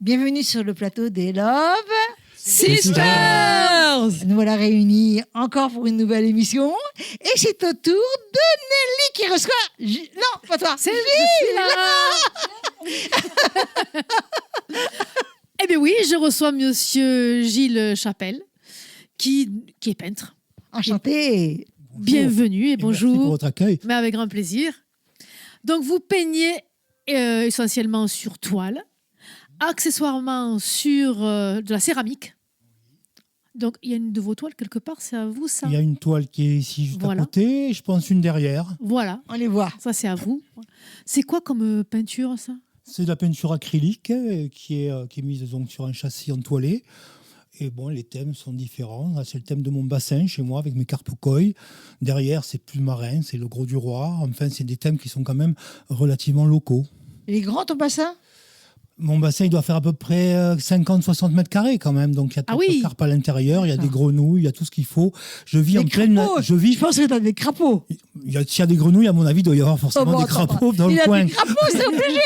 Bienvenue sur le plateau des Love Sisters. Nous voilà réunis encore pour une nouvelle émission. Et c'est au tour de Nelly qui reçoit... Non, pas toi. C'est Gilles. Eh bien oui, je reçois monsieur Gilles Chapelle, qui est peintre. Enchanté. Bienvenue et bonjour. Merci pour votre accueil. Mais avec grand plaisir. Donc vous peignez essentiellement sur toile, accessoirement sur de la céramique. Donc il y a une de vos toiles quelque part, c'est à vous ça? Il y a une toile qui est ici juste Voilà. à côté, et je pense une derrière. Voilà, On les voit. ça c'est à vous. C'est quoi comme peinture ça? C'est de la peinture acrylique qui est mise donc sur un châssis entoilé. Et bon, les thèmes sont différents. Là, c'est le thème de mon bassin chez moi avec mes carpes koi. Derrière, c'est plus marin, c'est le gros du roi. Enfin, c'est des thèmes qui sont quand même relativement locaux. Il est grand ton bassin? Mon bassin, il doit faire à peu près 50-60 mètres carrés quand même. Donc, il y a oui. carpes à l'intérieur, il y a des grenouilles, il y a tout ce qu'il faut. Je vis Des en pleine... crapauds. Je pense que tu as des crapauds. S'il y a des grenouilles, à mon avis, il doit y avoir forcément Oh, bon, des crapauds dans Il le a coin. des crapauds, c'est obligé.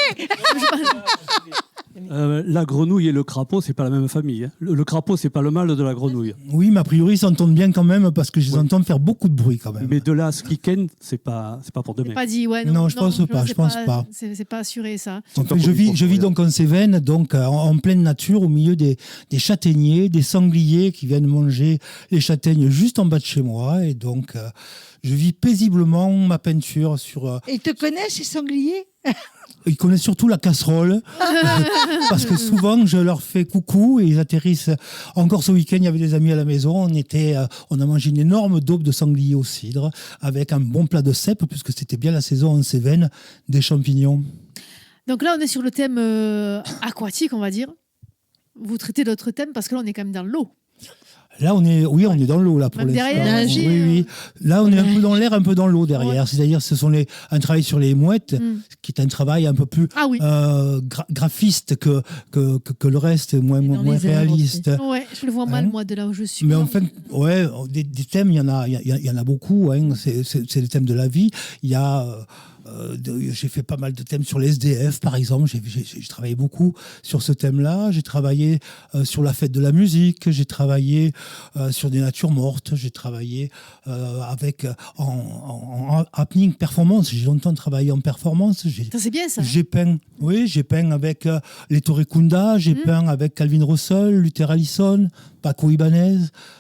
La grenouille et le crapaud, c'est pas la même famille. Hein. Le crapaud, c'est pas le mâle de la grenouille. Oui, mais a priori, ils s'entendent bien quand même parce que je les entends faire beaucoup de bruit quand même. Mais de là à ce week-end, c'est pas pour demain. Pas dit, ouais. Non, je pense pas. C'est pas assuré ça. Enfin, je vis donc en Cévennes, donc en pleine nature, au milieu des châtaigniers, des sangliers qui viennent manger les châtaignes juste en bas de chez moi. Et donc, je vis paisiblement ma peinture sur... Et ils te connaissent, ces sangliers? Ils connaissent surtout la casserole, parce que souvent, je leur fais coucou et ils atterrissent. Encore ce week-end, il y avait des amis à la maison. On a mangé une énorme daube de sanglier au cidre, avec un bon plat de cèpes, puisque c'était bien la saison en Cévennes, des champignons. Donc là, on est sur le thème aquatique, on va dire. Vous traitez d'autres thèmes parce que là, on est quand même dans l'eau. Là, on est dans l'eau là pour Même l'instant. derrière, Oui. Là, on est un peu dans l'air, un peu dans l'eau derrière. Ouais. C'est-à-dire, un travail sur les mouettes, qui est un travail un peu plus graphiste que le reste, moins réaliste. Ouais, je le vois mal moi de là où je suis. Mais enfin, des thèmes, il y en a beaucoup. Hein. C'est le thème de la vie. Il y a j'ai fait pas mal de thèmes sur les SDF, par exemple. J'ai travaillé beaucoup sur ce thème-là. J'ai travaillé sur la fête de la musique. J'ai travaillé sur des natures mortes. J'ai travaillé en happening performance. J'ai longtemps travaillé en performance. Ça, c'est bien, ça. J'ai peint avec les Torrecunda. J'ai peint avec Calvin Russell, Luther Allison, Paco Ibanez.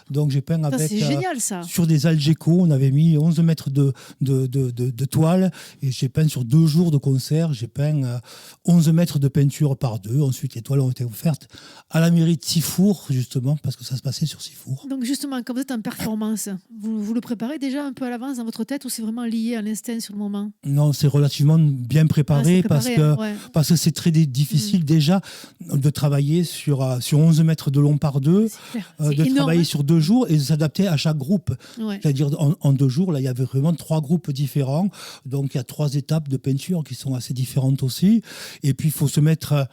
Donc j'ai peint avec c'est génial, ça. Sur des Algeco. On avait mis 11 mètres de toile et j'ai peint sur 2 jours de concert. J'ai peint 11 mètres de peinture par 2. Ensuite, les toiles ont été offertes à la mairie de Sifour, justement, parce que ça se passait sur Sifour. Donc justement, quand vous êtes en performance, vous le préparez déjà un peu à l'avance dans votre tête ou c'est vraiment lié à l'instinct sur le moment? Non, c'est relativement bien préparé, parce que c'est très difficile déjà de travailler sur 11 mètres de long par 2, de travailler sur 2 jours et de s'adapter à chaque groupe. Ouais. C'est-à-dire en 2 jours, là, il y avait vraiment 3 groupes différents. Donc il y a 3 étapes de peinture qui sont assez différentes aussi. Et puis il faut se mettre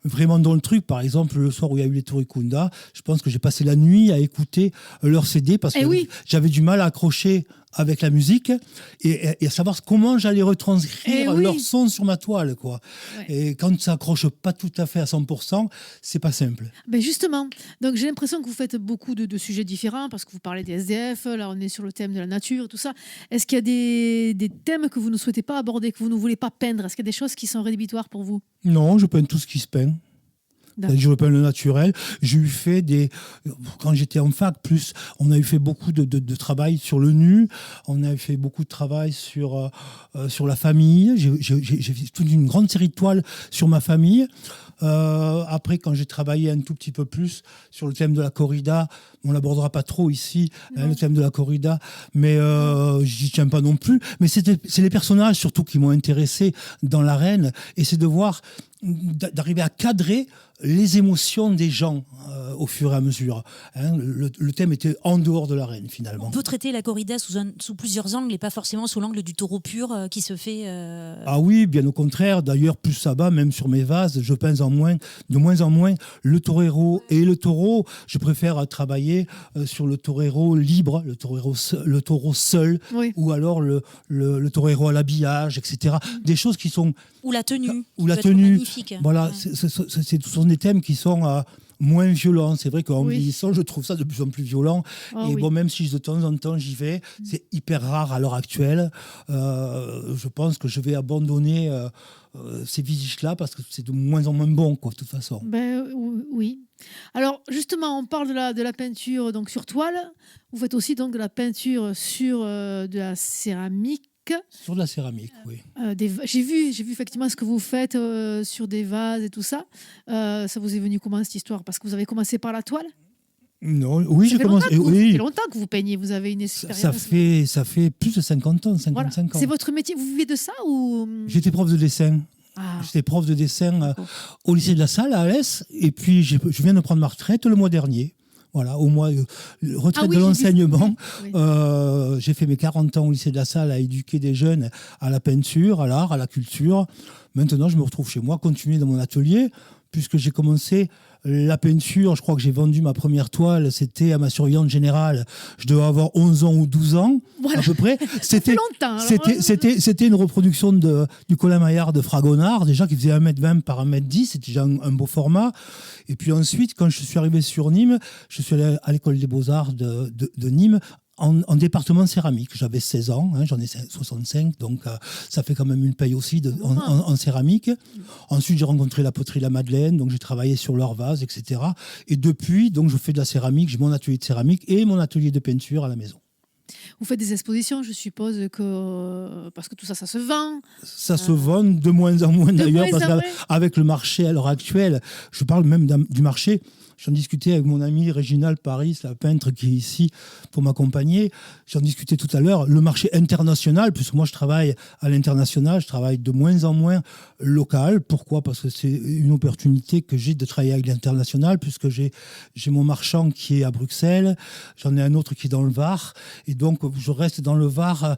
vraiment dans le truc. Par exemple, le soir où il y a eu les Torrecunda, je pense que j'ai passé la nuit à écouter leur CD parce que j'avais du mal à accrocher avec la musique et à savoir comment j'allais retranscrire leur son sur ma toile, quoi. Ouais. Et quand ça accroche pas tout à fait à 100%, c'est pas simple. Ben justement, donc j'ai l'impression que vous faites beaucoup de sujets différents parce que vous parlez des SDF, là on est sur le thème de la nature, tout ça. Est-ce qu'il y a des thèmes que vous ne souhaitez pas aborder, que vous ne voulez pas peindre? Est-ce qu'il y a des choses qui sont rédhibitoires pour vous? Non, je peins tout ce qui se peint. Je peins le naturel. J'ai eu fait quand j'étais en fac, on a eu fait beaucoup de travail sur le nu. On a fait beaucoup de travail sur la famille. J'ai fait toute une grande série de toiles sur ma famille. Après, quand j'ai travaillé un tout petit peu plus sur le thème de la corrida, on l'abordera pas trop ici, le thème de la corrida, mais j'y tiens pas non plus. Mais c'est les personnages surtout qui m'ont intéressé dans l'arène, et c'est d'arriver à cadrer les émotions des gens au fur et à mesure. Hein, le thème était en dehors de l'arène, finalement. On peut traiter la corrida sous plusieurs angles et pas forcément sous l'angle du taureau pur qui se fait... Ah oui, bien au contraire. D'ailleurs, plus ça va, même sur mes vases, je peins de moins en moins le torero et le taureau. Je préfère travailler sur le torero libre, le taureau seul, ou alors le torero à l'habillage, etc. Des choses qui sont... Ou la tenue. magnifique. Voilà, Ouais. ce sont des thèmes qui sont moins violents. C'est vrai qu'en Oui. vieillissant, je trouve ça de plus en plus violent. Ah Et oui. bon, même si de temps en temps j'y vais, c'est hyper rare à l'heure actuelle. Je pense que je vais abandonner ces visites-là parce que c'est de moins en moins bon, quoi, de toute façon. Ben, oui. Alors, justement, on parle de la peinture donc, sur toile. Vous faites aussi donc, de la peinture sur de la céramique. Sur de la céramique, oui. J'ai vu effectivement ce que vous faites sur des vases et tout ça. Ça vous est venu comment cette histoire? Parce que vous avez commencé par la toile? Non, oui, Ça j'ai fait commencé. longtemps que vous- ça Oui, fait longtemps que vous peignez, vous avez une expérience. ça fait plus de 50 ans, 55 Voilà. ans. C'est votre métier, vous vivez de ça ou... J'étais prof de dessin. Ah, J'étais prof de dessin d'accord. au lycée de la Salle à Alès. Et puis, je viens de prendre ma retraite le mois dernier. Voilà, au mois retraite Ah oui, de j'ai vu l'enseignement. Oui. J'ai fait mes 40 ans au lycée de la Salle à éduquer des jeunes à la peinture, à l'art, à la culture. Maintenant, je me retrouve chez moi, continuer dans mon atelier, puisque j'ai commencé la peinture. Je crois que j'ai vendu ma première toile, c'était à ma surveillante générale. Je devais avoir 11 ans ou 12 ans, Voilà. à peu près. Ça fait longtemps. alors. C'était une reproduction du Colin Maillard de Fragonard, déjà qui faisait 1m20 par 1m10, c'était déjà un beau format. Et puis ensuite, quand je suis arrivé sur Nîmes, je suis allé à l'école des beaux-arts de Nîmes, en département céramique. J'avais 16 ans, hein, j'en ai 65, donc ça fait quand même une paye aussi en céramique. Ensuite, j'ai rencontré la poterie La Madeleine, donc j'ai travaillé sur leurs vases, etc. Et depuis, donc, je fais de la céramique, j'ai mon atelier de céramique et mon atelier de peinture à la maison. Vous faites des expositions, je suppose que... Parce que tout ça, ça se vend. Ça se vend de moins en moins d'ailleurs, moins parce en moins. qu'avec le marché à l'heure actuelle, je parle même du marché. J'en discutais avec mon ami Réginald Paris, la peintre qui est ici pour m'accompagner. J'en discutais tout à l'heure. Le marché international, puisque moi je travaille à l'international, je travaille de moins en moins local. Pourquoi? Parce que c'est une opportunité que j'ai de travailler avec l'international, puisque j'ai mon marchand qui est à Bruxelles, j'en ai un autre qui est dans le Var, et donc je reste dans le Var,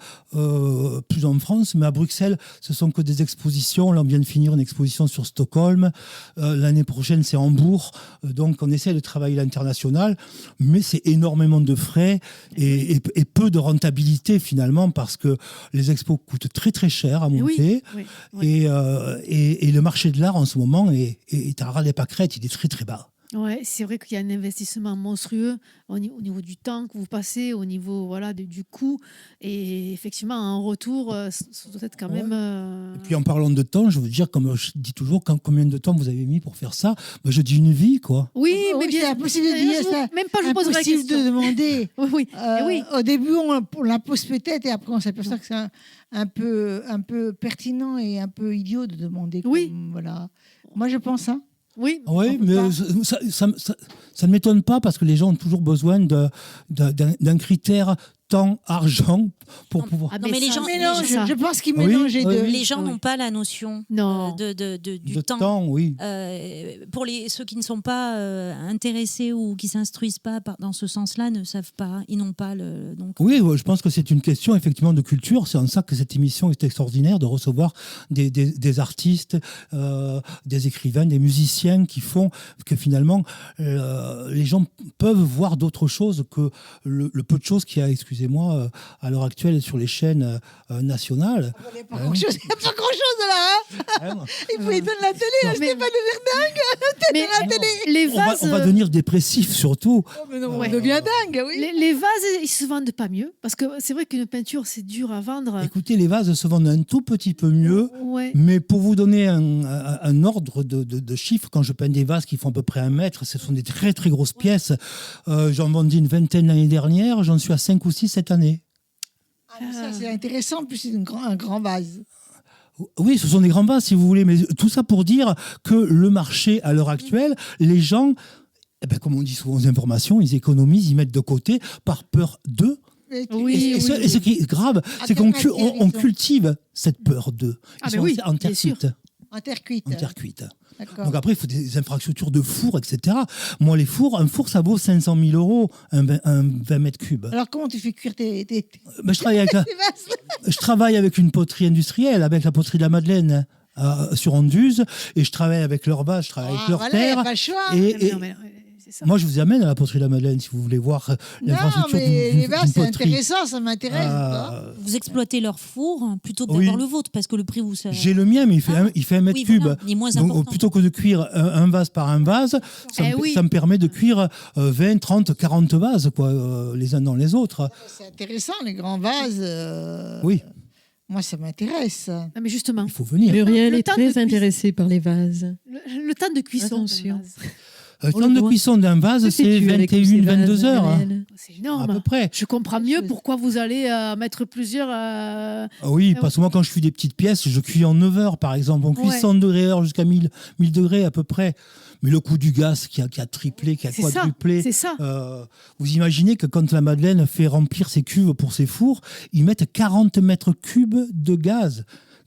plus en France, mais à Bruxelles, ce sont que des expositions. Là, on vient de finir une exposition sur Stockholm. L'année prochaine, c'est Hambourg. Donc, on essaie de travailler l'international, mais c'est énormément de frais et peu de rentabilité finalement, parce que les expos coûtent très très cher à monter. Oui. Et le marché de l'art en ce moment est à ras des pâquerettes, il est très très bas. Ouais, c'est vrai qu'il y a un investissement monstrueux au niveau du temps que vous passez, au niveau du coût. Et effectivement, en retour, ça doit être quand même... Et puis en parlant de temps, je veux dire, comme je dis toujours, combien de temps vous avez mis pour faire ça? Je dis une vie, quoi. Oui, Oh, mais c'est bien... impossible de dire ça. Même pas, je vous poserai la Impossible question. de demander. Oui. Eh oui. Au début, on la pose peut-être et après, on s'aperçoit que c'est un peu pertinent et un peu idiot de demander. Oui. Voilà. Moi, je pense ça. Oui. Oui, On peut mais ça ne m'étonne pas, parce que les gens ont toujours besoin d'un critère temps, argent pour Non. pouvoir... Ah, Non, mais les ça, gens- Mélange, ça. je pense qu'ils Oui, mélangent les oui, deux. oui. Les gens Oui. n'ont pas la notion Non. du de temps. oui. Pour ceux qui ne sont pas intéressés ou qui s'instruisent pas dans ce sens-là, ne savent pas, ils n'ont pas le... Donc, Oui, je pense que c'est une question effectivement de culture. C'est en ça que cette émission est extraordinaire, de recevoir des artistes, des écrivains, des musiciens qui font que finalement les gens peuvent voir d'autres choses que le peu de choses qu'il y a, excusez-moi, à l'heure actuelle sur les chaînes nationales. Il n'y a pas grand-chose là. Hein. Il faut éteindre la télé, là, Mais- Stéphane Le Mais la télé. les On vases... va devenir dépressif surtout. Oh, mais non, Ouais. on devient dingue, oui. Les vases, ils se vendent pas mieux. Parce que c'est vrai qu'une peinture, c'est dur à vendre. Écoutez, les vases se vendent un tout petit peu mieux. Ouais. Mais pour vous donner un ordre de chiffres, quand je peins des vases qui font à peu près 1 mètre, ce sont des très très grosses pièces. J'en vendis une vingtaine l'année dernière, j'en suis à 5 ou 6 cette année. Ah, mais ça, c'est intéressant, en plus c'est un grand vase. Oui, ce sont des grands vases si vous voulez, mais tout ça pour dire que le marché à l'heure actuelle, les gens, comme on dit souvent aux informations, ils économisent, ils mettent de côté par peur d'eux. Oui, Et ce qui est grave, c'est qu'on cultive cette peur d'eux. Ah, Ils mais sont oui, en terre bien sûr. cuite. En terre cuite. En terre cuite. D'accord. Donc après, il faut des infrastructures de fours, etc. Moi, les fours, un four, ça vaut 500 000 euros, un 20 mètres cubes. Alors comment tu fais cuire tes Je travaille avec vases? je travaille avec une poterie industrielle, avec la poterie de la Madeleine sur Anduze, et je travaille avec leur base, je travaille avec leur Voilà, il n'y terre. a pas le choix. Et Non, mais C'est ça. Moi, je vous amène à la poterie de la Madeleine si vous voulez voir Non, l'infrastructure mais d'une les vases, c'est poterie. intéressant, ça m'intéresse. Vous exploitez leur four plutôt que Oui. d'avoir le vôtre, parce que le prix vous. J'ai le mien, mais il fait 1 mètre Oui, cube. voilà, il est moins Donc, important. plutôt que de cuire un vase par un vase, ça me permet de cuire 20, 30, 40 vases, quoi, les uns dans les autres. C'est intéressant, les grands vases. Oui, Moi, ça m'intéresse. Non, mais justement, il faut venir. Muriel Le est temps de très cuisson. intéressée par les vases. le temps de cuisson. Attention. d'un vase, Le On temps le de voit. cuisson d'un vase, Que c'est fais-tu avec tous 21, ces vases, 22 heures, hein, Muriel c'est à énorme. peu près. Je comprends mieux pourquoi vous allez mettre plusieurs. Ah oui, parce que moi, quand je cuis des petites pièces, je cuis en 9 heures, par exemple. On cuit Ouais. 100 degrés heure jusqu'à 1000 degrés à peu près. Mais le coût du gaz qui a triplé, qui a C'est ça. quadruplé. C'est ça. Vous imaginez que quand la Madeleine fait remplir ses cuves pour ses fours, ils mettent 40 mètres cubes de gaz.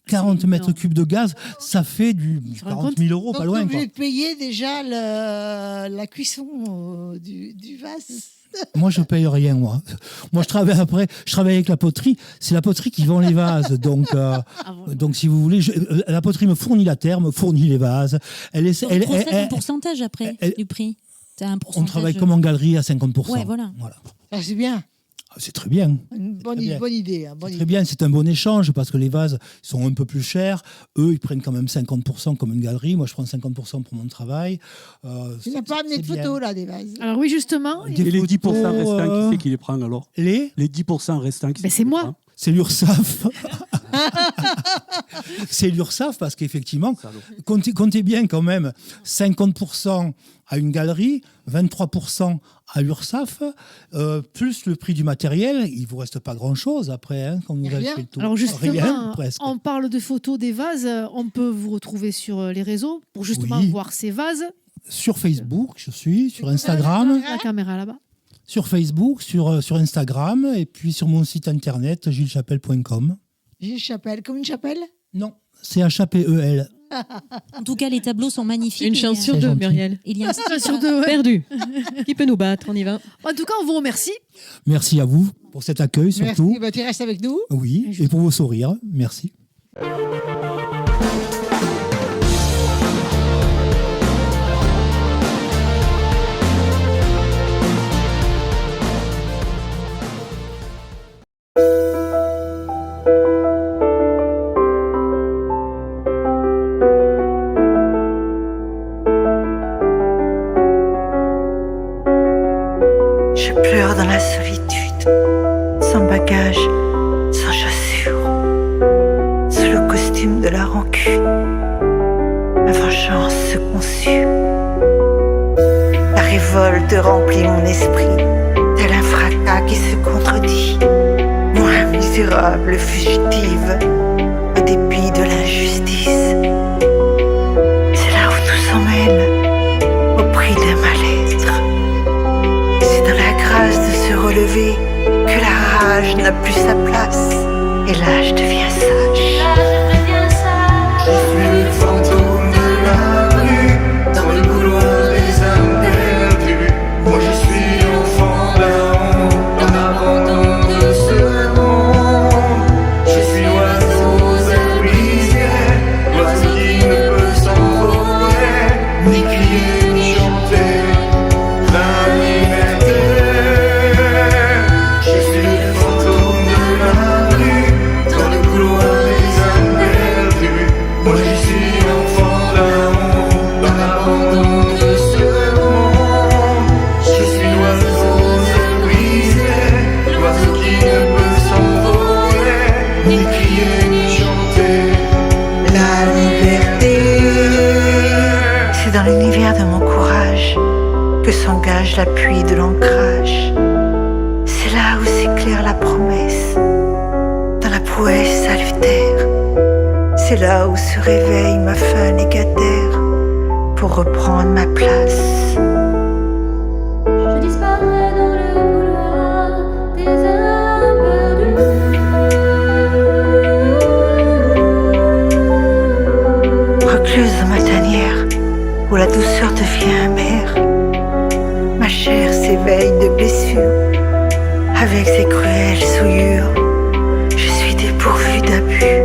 40 mètres énorme. cubes de gaz, ça fait du te rends 40 compte 000 euros, Donc, pas loin. obligé Quoi. de payer déjà la cuisson du vase. Moi, je paye rien, moi. Moi, je travaille avec la poterie. C'est la poterie qui vend les vases. Donc, donc si vous voulez, la poterie me fournit la terre, me fournit les vases. On procède un pourcentage après du prix. T'as un on pourcentage. travaille comme en galerie à 50%. Ouais, voilà. Ah, c'est bien. C'est très bien. Une bonne, Très bien. bonne idée. Hein, bonne Très idée. bien, c'est un bon échange parce que les vases sont un peu plus chers. Eux, ils prennent quand même 50% comme une galerie. Moi, je prends 50% pour mon travail. Tu n'as pas amené de photos, là, des vases. Alors oui, justement. Des Et les 10% photos, restants, qui c'est qui les prend alors Les Les 10% restants, qui Ben, qui c'est les moi. prend C'est l'URSSAF. C'est l'URSSAF parce qu'effectivement, Salaud. comptez bien quand même 50% à une galerie, 23% à l'URSSAF, plus le prix du matériel, il ne vous reste pas grand-chose après, hein, quand vous avez Rien. fait le tour. Alors justement, Rien, presque. on parle de photos des vases. On peut vous retrouver sur les réseaux pour justement Oui. voir ces vases. Sur Facebook, je suis, sur Instagram, La caméra là-bas. sur Facebook, sur Instagram, et puis sur mon site internet, gilleschapelle.com. Gilles Chapelle, comme une chapelle. Non, c'est HAPEL. En tout cas, les tableaux sont magnifiques. Une et, chance sur C'est deux, gentil. Muriel. Il y a un style Sur deux, ouais. Perdu. Qui peut nous battre? On y va. En tout cas, on vous remercie. Merci à vous pour cet accueil, surtout. Merci. Bah, tu restes avec nous. Oui, et pour vos sourires. Merci. Je pleure dans la solitude, sans bagage, sans chaussures, sous le costume de la rancune. Ma vengeance se consume. La révolte remplit mon esprit, tel un fracas qui se contredit. Moi, misérable fugitive, au dépit de l'injustice. C'est là où tout s'emmène, au prix d'un mal-être. C'est dans la grâce de se relever que la rage n'a plus sa place et l'âge devient sage. Je suis le fantôme de la rue, dans le couloir des âmes perdues. Moi je suis enfant d'un monde, en abandon de ce monde. Je suis l'oiseau aux ailes brisées, l'oiseau qui ne peut s'envoler, ni crier ni chanter la liberté. Je suis le fantôme de la rue, dans le couloir des âmes perdues. Moi je suis enfant d'un monde, dans l'abandon de ce monde. Je suis l'oiseau aux ailes brisées, l'oiseau qui ne peut s'envoler, ni crier ni chanter La liberté, c'est dans l'univers de mon courage que s'engage l'appui de l'ancrage. C'est là où s'éclaire la promesse, dans la prouesse salutaire. C'est là où se réveille ma faim négataire pour reprendre ma place. Je disparais dans le couloir des âmes perdues. Recluse dans ma tanière où la douceur devient amère. Ma chair s'éveille de blessures avec ses cruelles souillures. Je suis dépourvue d'abus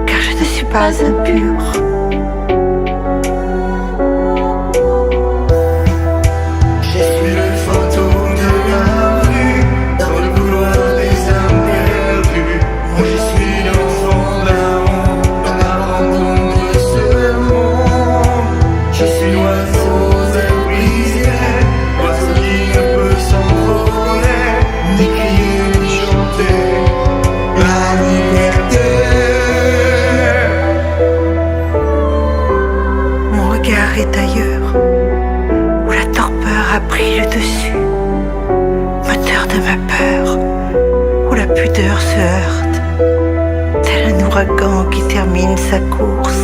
car je ne suis pas impure. heurte, tel un ouragan qui termine sa course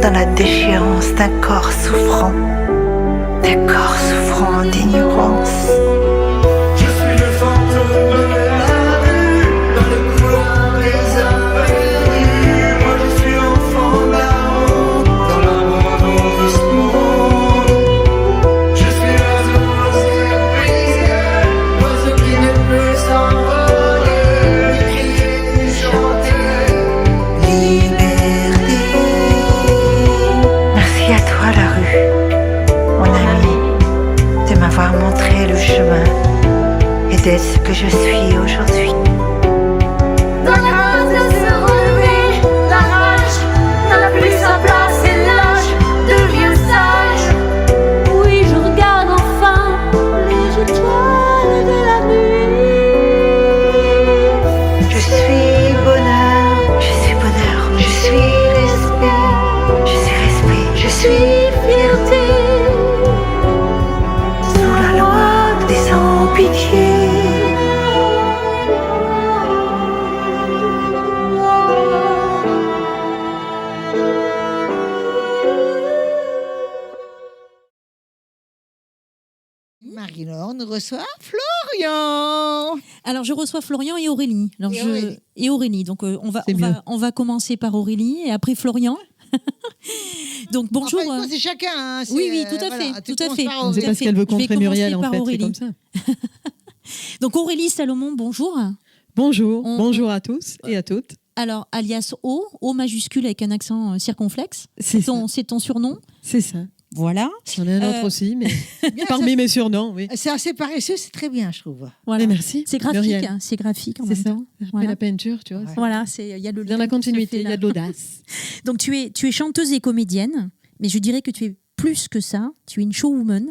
dans la déchéance d'un corps souffrant d'ignorance. Je suis le fantôme de la rue, dans le couloir des avenues. Moi je suis l'enfant de la honte, dans l'abandon de ce monde. Je suis l'oiseau brisé, l'oiseau qui ne peut s'envoler, ni crier, ni chanter. Liberté. Merci à toi la rue, mon ami, de m'avoir montré le chemin et d'être ce que je suis aujourd'hui. Dans la grâce de se relever, la rage n'a plus sa place et l'âge devient sage. Oui, je regarde enfin les étoiles de la nuit. Je suis bonheur, je suis respect, je suis Fierté, sous la loi des sans-pitié. Marie-Laure nous reçoit Florian. Alors, je reçois Florian et Aurélie. Aurélie. Et Aurélie. Donc, on C'est mieux. va commencer par Aurélie et après Florian. Donc, bonjour. Enfin, c'est chacun. Hein, c'est, Oui, tout à fait, voilà, tu tout à commences fait. par C'est Aurélie. parce qu'elle veut Je vais contrer Muriel, commencer en par fait. C'est Aurélie. comme ça. Donc, Aurélie Salomon, bonjour. Bonjour. On- Bonjour à tous et à toutes. Alors, alias O majuscule avec un accent circonflexe. C'est ça. C'est ton surnom. C'est ça. Voilà. J'en ai un autre aussi, mais Bien, parmi mes surnoms, oui. c'est assez paresseux, c'est très bien, je trouve. Voilà. Et merci. C'est graphique, Muriel. hein, c'est graphique en C'est même ça. temps. Après Voilà. la peinture, tu vois. Ouais. Voilà, il y a le Dans lien la qui se continuité, fait il y là. a de l'audace. Donc tu es chanteuse et comédienne, mais je dirais que tu es plus que ça. Tu es une showwoman,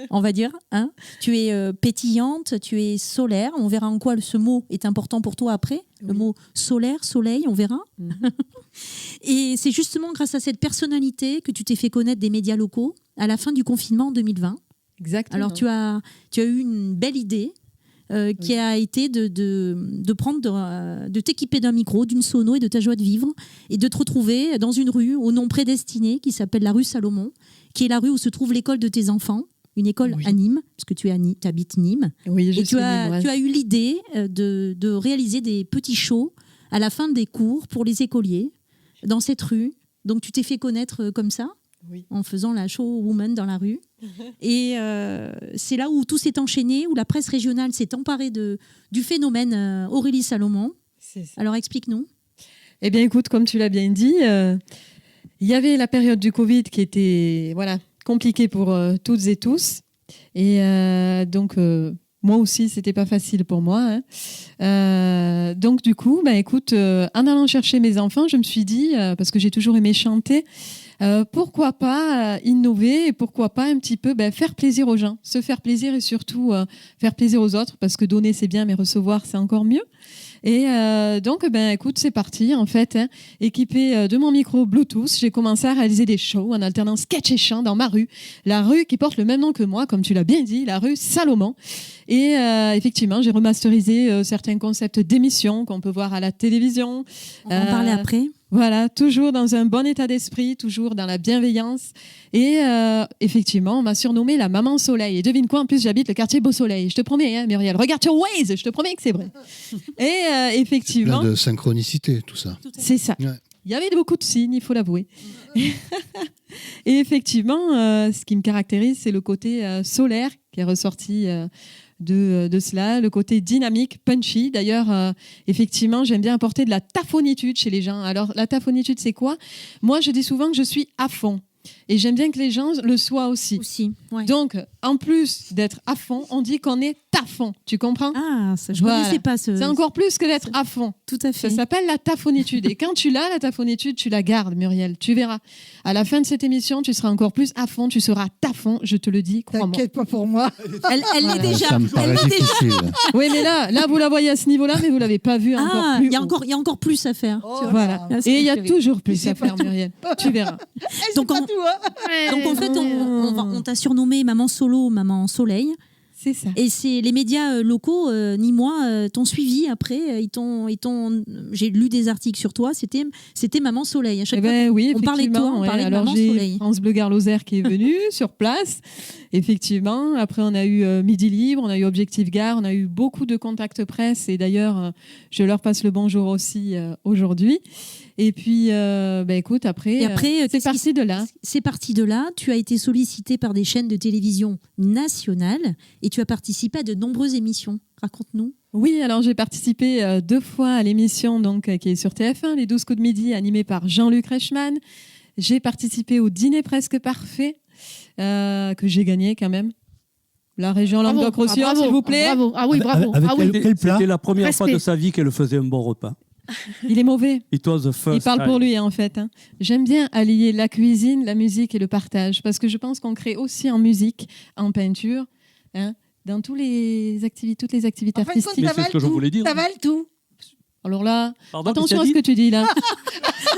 on va dire. Hein, tu es pétillante, tu es solaire. On verra en quoi ce mot est important pour toi après. Le Oui. mot solaire, soleil, on verra. Mhm. Et c'est justement grâce à cette personnalité que tu t'es fait connaître des médias locaux à la fin du confinement en 2020. Exactement. Alors tu as eu une belle idée qui Oui. a été de t'équiper d'un micro, d'une sono et de ta joie de vivre et de te retrouver dans une rue au nom prédestiné qui s'appelle la rue Salomon, qui est la rue où se trouve l'école de tes enfants, une école Oui. à Nîmes, parce que tu habites Nîmes. Oui, je Et suis nîmoise. tu as eu l'idée de réaliser des petits shows à la fin des cours pour les écoliers dans cette rue. Donc tu t'es fait connaître comme ça, Oui. en faisant la show woman dans la rue. Et c'est là où tout s'est enchaîné, où la presse régionale s'est emparée du phénomène Aurélie Salomon. C'est ça. Alors explique-nous. Eh bien, écoute, comme tu l'as bien dit, il y avait la période du Covid qui était compliquée pour toutes et tous. Et donc, moi aussi, c'était pas facile pour moi. Hein. Donc, du coup, écoute, en allant chercher mes enfants, je me suis dit, parce que j'ai toujours aimé chanter, pourquoi pas innover et pourquoi pas un petit peu faire plaisir aux gens, se faire plaisir et surtout faire plaisir aux autres, parce que donner c'est bien, mais recevoir c'est encore mieux. Et donc, écoute, c'est parti, en fait. Hein. Équipée de mon micro Bluetooth, j'ai commencé à réaliser des shows en alternant sketch et chant dans ma rue. La rue qui porte le même nom que moi, comme tu l'as bien dit, la rue Salomon. Et effectivement, j'ai remasterisé certains concepts d'émissions qu'on peut voir à la télévision. On va en parler après. Voilà, toujours dans un bon état d'esprit, toujours dans la bienveillance. Et effectivement, on m'a surnommée la maman soleil. Et devine quoi, en plus, j'habite le quartier Beau Soleil. Je te promets, hein, Muriel, regarde sur Waze, je te promets que c'est vrai. Et effectivement, Plein de synchronicité, tout ça. c'est ça. Ouais. Il y avait beaucoup de signes, il faut l'avouer. Et effectivement, ce qui me caractérise, c'est le côté solaire qui est ressorti de cela, le côté dynamique, punchy. D'ailleurs, effectivement, j'aime bien apporter de la taphonitude chez les gens. Alors, la taphonitude, c'est quoi ? Moi, je dis souvent que je suis à fond. Et j'aime bien que les gens le soient aussi. Ouais. Donc, en plus d'être à fond, on dit qu'on est à fond. Tu comprends ? Ah, ça, je ne Voilà. connaissais pas ce... C'est encore plus que d'être à fond. Tout à Ça fait. s'appelle la taphonitude. Et quand tu l'as, la taphonitude, tu la gardes, Muriel. Tu verras. À la fin de cette émission, tu seras encore plus à fond. Tu seras à fond, je te le dis, crois-moi. T'inquiète pas pour moi. Elle Voilà. l'est déjà. Ça me Elle paraît l'est déjà. difficile. Oui, mais là, vous la voyez à ce niveau-là, mais vous l'avez pas vue encore Ah, plus il y a haut. encore plus à faire. Oh, tu vois. Voilà. Là, c'est Et il y a chérie. toujours plus C'est à pas faire, Muriel. Tu verras. Donc, pas on- tout, hein. Donc en fait, on t'a surnommé maman solo, maman soleil. C'est ça. Et c'est les médias locaux, ni moi, t'ont suivi après. J'ai lu des articles sur toi. C'était Maman Soleil. À chaque fois, Oui, on parlait de toi, effectivement, on parlait de Alors Maman j'ai Soleil. France Bleu Gare Lozère qui est venu sur place, effectivement. Après, on a eu Midi Libre, on a eu Objectif Gare, on a eu beaucoup de contacts presse. Et d'ailleurs, je leur passe le bonjour aussi aujourd'hui. Et puis, écoute, après, c'est parti de là. C'est parti de là. Tu as été sollicité par des chaînes de télévision nationales et tu as participé à de nombreuses émissions. Raconte-nous. Oui, alors j'ai participé 2 fois à l'émission qui est sur TF1, les 12 coups de midi, animée par Jean-Luc Reichmann. J'ai participé au Dîner presque parfait, que j'ai gagné quand même. La région Languedoc-Roussillon, s'il vous plaît. Bravo. Ah oui, bravo. Avec Ah oui. quel plat? C'était la première fois Respect. de sa vie qu'elle faisait un bon repas. Il est mauvais. It was the Il first parle time. pour lui, en fait. J'aime bien allier la cuisine, la musique et le partage, parce que je pense qu'on crée aussi en musique, en peinture, dans toutes les activités En fin de compte, artistiques. Mais c'est ce que je voulais dire. T'avales tout. Alors là, Pardon, attention à qu'est-ce ce qu'il que tu dis là.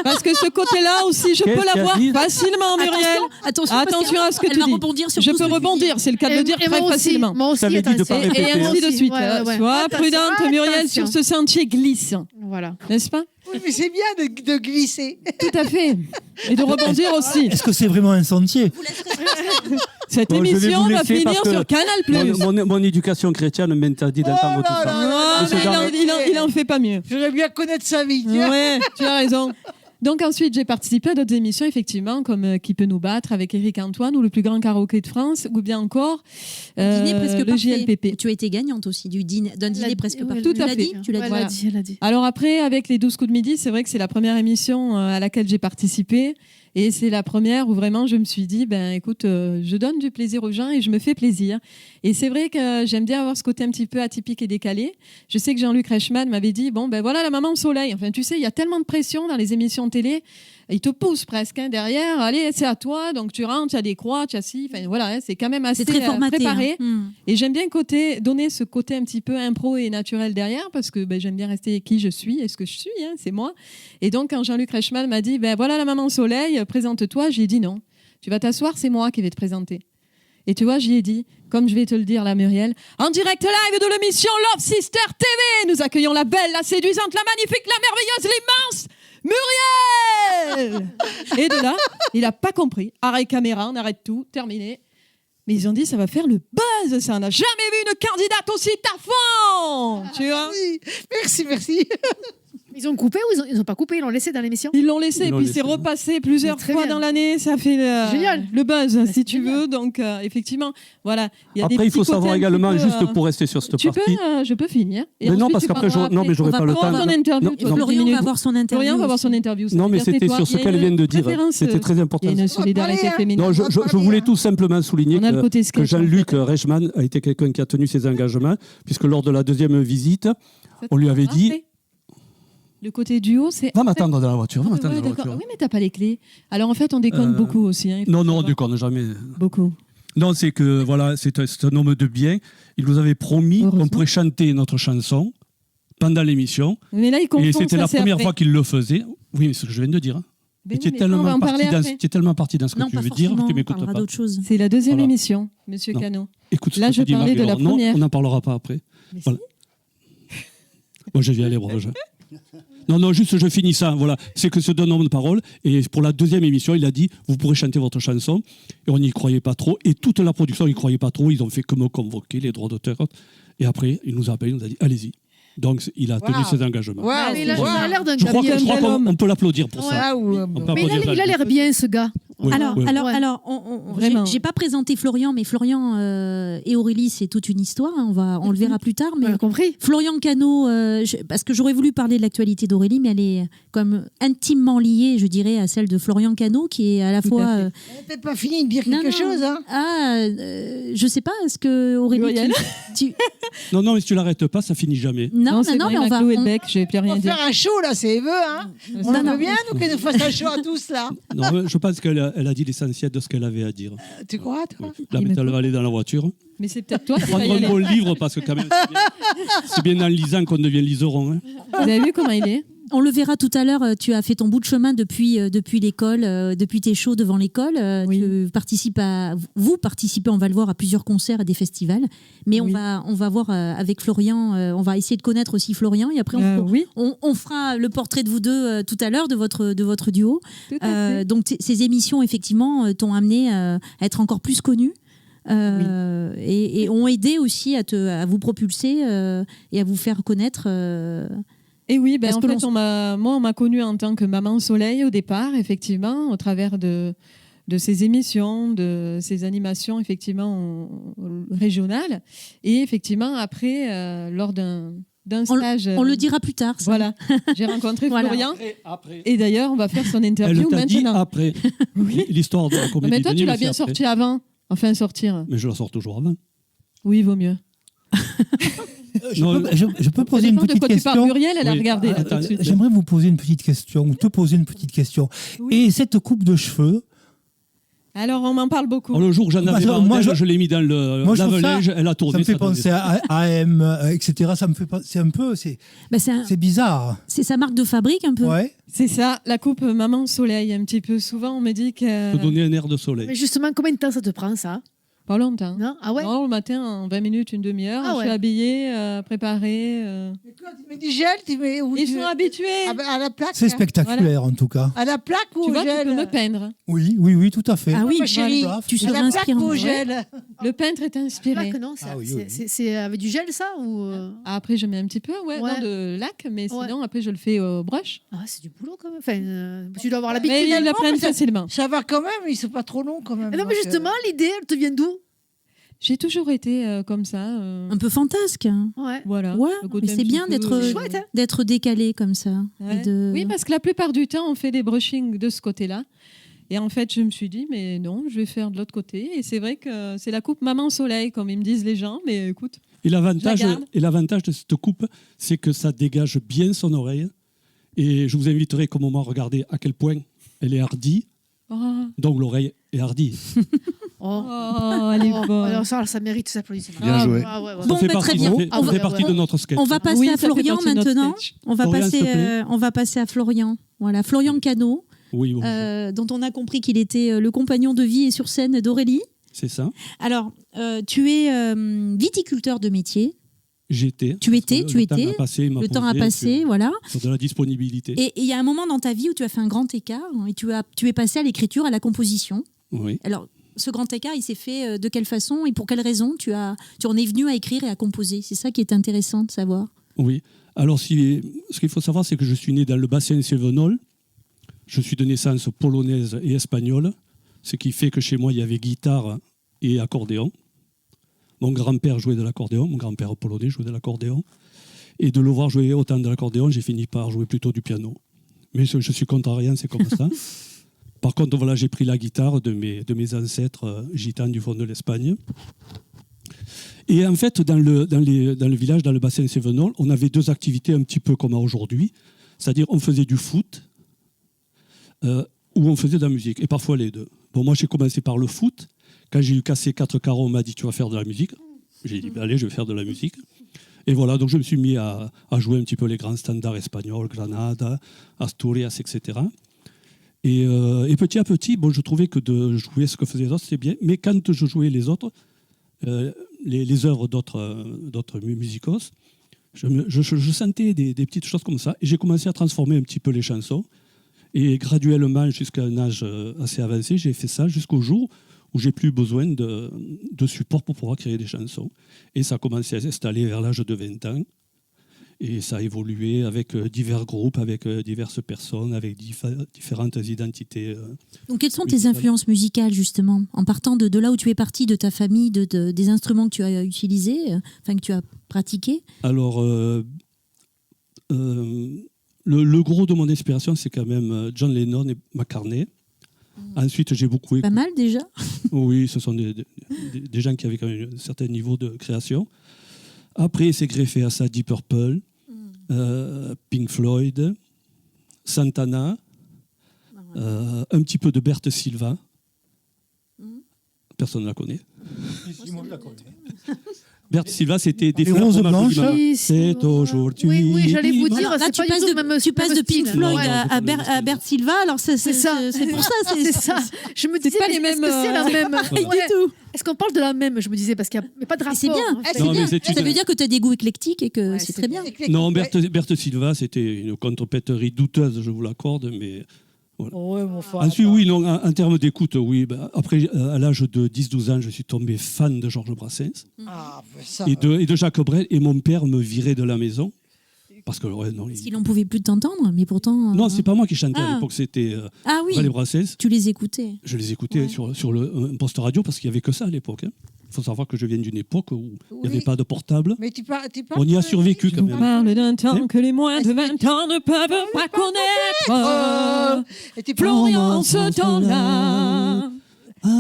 Parce que ce côté-là aussi, je Qu'est-ce peux qu'il a l'avoir dit facilement, Muriel. Attention à ce que elle tu va dis. rebondir sur Je tout ce peux que tu dis. rebondir, c'est le cas de le dire Et très moi aussi, facilement. moi aussi, T'avais dit de attention. pas Et répéter. ainsi de suite. Ouais. Sois Attention, prudente, Muriel, attention. sur ce sentier glissant. Voilà. N'est-ce pas? Oui, mais c'est bien de glisser. Tout à fait. Et de rebondir aussi. Est-ce que c'est vraiment un sentier? Cette Bon, je vais émission vous va laisser finir parce que sur Canal+. Mon éducation chrétienne m'interdit d'entendre tout ça. Non, Monsieur mais Jean- il en fait pas mieux. J'aurais bien connaître sa vie. tu vois. Ouais, tu as raison. Donc ensuite, j'ai participé à d'autres émissions, effectivement, comme Qui peut nous battre avec Éric Antoine ou Le plus grand karaoké de France, ou bien encore Dîner presque le parfait. JLPP. Tu as été gagnante aussi d'un dîner presque parfait. Tout Tu à l'as fait. dit, tu l'as dit. Voilà. Elle a dit. Alors après, avec les 12 coups de midi, c'est vrai que c'est la première émission à laquelle j'ai participé. Et c'est la première où vraiment je me suis dit, écoute, je donne du plaisir aux gens et je me fais plaisir. Et c'est vrai que j'aime bien avoir ce côté un petit peu atypique et décalé. Je sais que Jean-Luc Reichmann m'avait dit, voilà la maman au soleil. Enfin, tu sais, il y a tellement de pression dans les émissions de télé. Il te pousse presque derrière. Allez, c'est à toi. Donc tu rentres, tu as des croix, tu as ci. Enfin, voilà, c'est quand même assez C'est très formaté. préparé. hein. Et j'aime bien donner ce côté un petit peu impro et naturel derrière parce que j'aime bien rester qui je suis et ce que je suis, c'est moi. Et donc, quand Jean-Luc Reichmann m'a dit voilà la maman soleil, présente-toi, j'ai dit non. Tu vas t'asseoir, c'est moi qui vais te présenter. Et tu vois, j'y ai dit, comme je vais te le dire là, Muriel, en direct live de l'émission Love Sister TV, nous accueillons la belle, la séduisante, la magnifique, la merveilleuse, l'immense Muriel. Et de là, il n'a pas compris. Arrêt caméra, on arrête tout, terminé. Mais ils ont dit, ça va faire le buzz, ça. On n'a jamais vu une candidate aussi taffant. Tu vois? Oui. Merci. Ils ont coupé ou ils ont pas coupé? Ils l'ont laissé dans l'émission? Ils l'ont laissé, Ils et l'ont puis laissé. c'est repassé plusieurs Très fois bien. dans l'année. Ça fait Génial. le buzz, si c'est tu génial. veux. Donc, effectivement, voilà. Il y a des Après, il faut petits côtés savoir un également, petit peu, juste pour rester sur cette tu peux, partie. je peux finir. Et Mais non, ensuite, parce tu qu'après, parleras non, mais j'aurais On pas va le avoir temps. son interview. Non, toi, non. dans 10 Florian va minutes. avoir son interview. Florian va avoir aussi. son interview. Non, mais c'est-à-dire, c'était tais-toi, sur ce il y a qu'elle une vient de dire. préférence, C'était très important. Il y a une solidarité parler, hein. féminine. Non, je voulais tout simplement souligner On a le côté que sketch, Jean-Luc en fait. Reichmann a été quelqu'un qui a tenu ses engagements, puisque lors de la deuxième visite, Ça, on lui avait t'as dit rappelé le côté duo, c'est. va m'attendre dans la voiture, va Ouais, m'attendre dans la d'accord. voiture. Oui, mais t'as pas les clés. Alors en fait, on déconne beaucoup aussi. Il faut Non, savoir. on déconne jamais. Beaucoup. Non, c'est que voilà, c'est un homme de bien. Il nous avait promis Heureusement. qu'on pourrait chanter notre chanson pendant l'émission. Mais là, il confond. Et c'était ça, la c'est première après. fois qu'il le faisait. Oui, mais c'est ce que je viens de dire. Ben Et tu es oui, mais on va en parler après. tu es tellement parti dans ce que Non, tu pas veux dire forcément. que tu On m'écoutes parlera pas. d'autre chose. C'est la deuxième Voilà. émission, Monsieur Non. Cano. Écoute ce Là, que je tu dis, parlais de la Marie-Laure. Non, première. on n'en parlera pas après. Mais Voilà. Moi, je vais y aller, Roger. Non, juste je finis ça. Voilà, c'est que ce donne homme de parole. Et pour la deuxième émission, il a dit vous pourrez chanter votre chanson. Et on n'y croyait pas trop. Et toute la production n'y croyait pas trop. Ils ont fait que me convoquer les droits d'auteur. Et après, il nous a appelé, il nous a dit allez-y. Donc, il a tenu Wow. ses engagements. Waouh. Il a l'air d'un Je gars crois bien. qu'on peut l'applaudir pour ça. Waouh. On peut Mais applaudir il a l'air bien, ce gars. Oui, Alors, oui. Vraiment. j'ai pas présenté Florian, mais Florian et Aurélie, c'est toute une histoire. hein, on le verra plus tard. Mais On a compris. Florian Cano, parce que j'aurais voulu parler de l'actualité d'Aurélie, mais elle est comme intimement liée, je dirais, à celle de Florian Cano, qui est à la Tout à fois. fait. On n'a peut-être pas fini de dire Non, quelque non. chose. Hein. Je sais pas, est-ce que Aurélie. Muriel. tu- Non, mais si tu l'arrêtes pas, ça finit jamais. Non, c'est non, bon, mais il on m'a va. cloué le on- bec, je vais plus On rien va dire. faire un show là, c'est Eve. Hein. On Non, non. veut bien nous qu'elle nous fasse un show à tous là. Non, je pense qu'elle a dit l'essentiel de ce qu'elle avait à dire. Tu crois toi? La Il me métal faut- va aller dans la voiture. Mais c'est peut-être toi qui vas Prendre y un aller. bon livre parce que quand même, c'est bien en lisant qu'on devient liseron. Hein. Vous avez vu comment il est? On le verra tout à l'heure, tu as fait ton bout de chemin depuis l'école, depuis tes shows devant l'école. Oui. Vous participez, on va le voir, à plusieurs concerts et des festivals. Mais Oui. on va voir avec Florian, on va essayer de connaître aussi Florian. Et après, Oui, on fera le portrait de vous deux tout à l'heure, de votre duo. tout à fait. Donc ces émissions, effectivement, t'ont amené à être encore plus connu. Et ont aidé aussi à vous propulser et à vous faire connaître. Et oui, Parce en que fait, on m'a connue en tant que maman soleil au départ, effectivement, au travers de ces émissions, de ces animations, effectivement, régionales. Et effectivement, après, lors d'un stage... On le dira plus tard. ça. Voilà, j'ai rencontré Voilà. Florian. Après. Et d'ailleurs, on va faire son Elle interview t'a dit maintenant. après. Oui. L'histoire de la comédie. Mais toi, tu d'Annie, l'as c'est bien après. sorti avant. Enfin, sortir. Mais je la sors toujours avant. Oui, vaut mieux. Non, Je peux Ça poser une dépend de petite quoi tu parles. question. Muriel, elle a Oui. regardé là, Attends, tout de suite. J'aimerais vous poser une petite question, ou te poser une petite question. Oui. Et cette coupe de cheveux, Alors, on m'en parle beaucoup. Oh, le jour où j'en Parce avais que marre moi, d'elle, je- je l'ai mis dans le moi, je trouve lave-linge, elle a ça tourné. me fait penser à AM, etc. Ça me fait c'est un peu, c'est Bah, c'est bizarre. sa marque de fabrique un peu. Ouais. C'est ça, la coupe maman soleil, un petit peu. Souvent, on me dit que... Te donner un air de soleil. Mais justement, combien de temps ça te prend, ça? Pas longtemps. Non? Ah ouais? Non, le matin, en 20 minutes, une demi-heure, Ah je ouais. suis habillée, préparée. Mais quoi, tu mets du gel, tu mets où Ils tu- sont habitués. à la plaque. C'est hein. spectaculaire en tout cas. À la plaque ou Tu au vois, gel tu peux me peindre. Oui, tout à fait. Ah oui, ma chérie, voilà. tu à serais la plaque inspirant. ou au Ouais. gel. Le peintre est inspiré. Plaque, non? C'est Ah oui, oui. c'est avec du gel, ça? Ou... Après, je mets un petit peu Ouais. non, de lac, mais Ouais. sinon, après, je le fais au brush. Ah, c'est du boulot, quand même. Enfin, tu dois avoir l'habitude. Mais ils finalement, l'apprennent mais ça- facilement. Ça va quand même, ils sont pas trop longs quand même. Non, mais donc, justement, l'idée, elle te vient d'où? J'ai toujours été comme ça. Un peu fantasque. Ouais. Voilà. Ouais, Le côté mais un c'est petit bien peu, d'être Chouette, hein. d'être décalé comme ça. Ouais. Et de- Oui, parce que la plupart du temps, on fait des brushings de ce côté-là. Et en fait, je me suis dit, mais non, je vais faire de l'autre côté. Et c'est vrai que c'est la coupe maman soleil, comme ils me disent les gens. Mais écoute, Et l'avantage, Je la garde. de cette coupe, c'est que ça dégage bien son oreille. Et je vous inviterai, comme moi, à regarder à quel point elle est hardie. oh, Donc l'oreille est hardie. Oh. elle est Oh, bonne. alors ça mérite cet applaudissement. Bien joué. Ah, ouais, ouais. Bon, ça fait bah, partie, très bien. ça fait- On ça va- fait partie de notre sketch. On va passer Oui, à ça fait Florian partie de notre maintenant. sketch. On va Florian, s'il te passer, plaît. on va passer à Florian. Voilà, Florian Cano, Oui, bon, dont on a compris qu'il était le compagnon de vie et sur scène d'Aurélie. c'est ça. Alors, tu es viticulteur de métier. J'étais. Tu étais, Le tu temps étais. a passé, m'a Le temps a posé passé, voilà. sur de la disponibilité. Et il y a un moment dans ta vie où tu as fait un grand écart et tu es passé à l'écriture, à la composition. Oui. Alors, ce grand écart, il s'est fait de quelle façon et pour quelle raison tu en es venu à écrire et à composer? C'est ça qui est intéressant de savoir. Oui. Alors, ce qu'il faut savoir, c'est que je suis né dans le bassin cévenol. Je suis de naissance polonaise et espagnole, ce qui fait que chez moi, il y avait guitare et accordéon. Mon grand-père jouait de l'accordéon, mon grand-père polonais jouait de l'accordéon. Et de le voir jouer autant de l'accordéon, j'ai fini par jouer plutôt du piano. Mais je suis contre rien, c'est comme ça. Par contre, voilà, j'ai pris la guitare de mes ancêtres gitanes du fond de l'Espagne. Et en fait, dans le village, dans le bassin cévenol, on avait deux activités un petit peu comme aujourd'hui. C'est-à-dire, on faisait du foot ou on faisait de la musique. Et parfois les deux. Bon, moi, j'ai commencé par le foot. Quand j'ai eu cassé 4 carreaux, on m'a dit, tu vas faire de la musique. J'ai dit, ben, allez, je vais faire de la musique. Et voilà, donc je me suis mis à jouer un petit peu les grands standards espagnols, Granada, Asturias, etc. Et petit à petit, bon, je trouvais que de jouer ce que faisaient les autres, c'était bien. Mais quand je jouais les autres, les œuvres d'autres musicos, je sentais des petites choses comme ça. Et j'ai commencé à transformer un petit peu les chansons. Et graduellement, jusqu'à un âge assez avancé, j'ai fait ça jusqu'au jour où j'ai plus besoin de support pour pouvoir créer des chansons. Et ça a commencé à s'installer vers l'âge de 20 ans. Et ça a évolué avec divers groupes, avec diverses personnes, avec différentes identités. Donc, quelles sont tes musicales. influences musicales, justement, en partant de là où tu es parti, de ta famille, des instruments que tu as utilisés, enfin que tu as pratiqués? Alors, le gros de mon inspiration, c'est quand même John Lennon et McCartney. Ensuite, j'ai beaucoup Pas écouté. mal déjà. Oui, ce sont des gens qui avaient quand même un certain niveau de création. Après, c'est greffé à ça Deep Purple, Pink Floyd, Santana, un petit peu de Berthe Silva. Personne ne la connaît. Si, moi, je la connais. Berthe Silva, c'était des Les fleurs roses pour ma blanches. jolie main. Oui, C'est aujourd'hui. Oui, oui, j'allais vous dire, Alors là, c'est tu pas passes du tout le même tu passes de Pink style. Floyd Ouais, à Bert Silva, alors c'est ça. c'est pour ça. C'est ça. Je me disais, pas mais les est-ce mêmes, que c'est la même Pareil Ouais. du tout. Est-ce qu'on parle de la même? Je me disais, parce qu'il n'y a pas de Mais rapport. c'est bien, en fait. c'est Non, mais bien. c'est Ça une- veut dire que tu as des goûts éclectiques et que Ouais, c'est très bien. Non, Berthe Silva, c'était une contrepéterie douteuse, je vous l'accorde, mais... Ouais, mon frère. Ensuite, oui, non, en termes d'écoute, oui. Après, à l'âge de 10-12 ans, je suis tombé fan de Georges Brassens Ah, ben ça. et de Jacques Brel, et mon père me virait de la maison. Parce que, ouais, non, S'il n'en pouvait plus de t'entendre, mais pourtant. non, c'est pas moi qui chantais à Ah. l'époque, c'était Ah oui, Brel et Brassens. tu les écoutais. Je les écoutais Ouais. sur un poste radio parce qu'il n'y avait que ça à l'époque. Il faut savoir que je viens d'une époque où il n'y avait Oui. pas de portable. Mais tu parles. On y a survécu quand On même. parle d'un temps que les moins de 20 ans ne peuvent pas connaître. Et tu Florian, ce temps-là.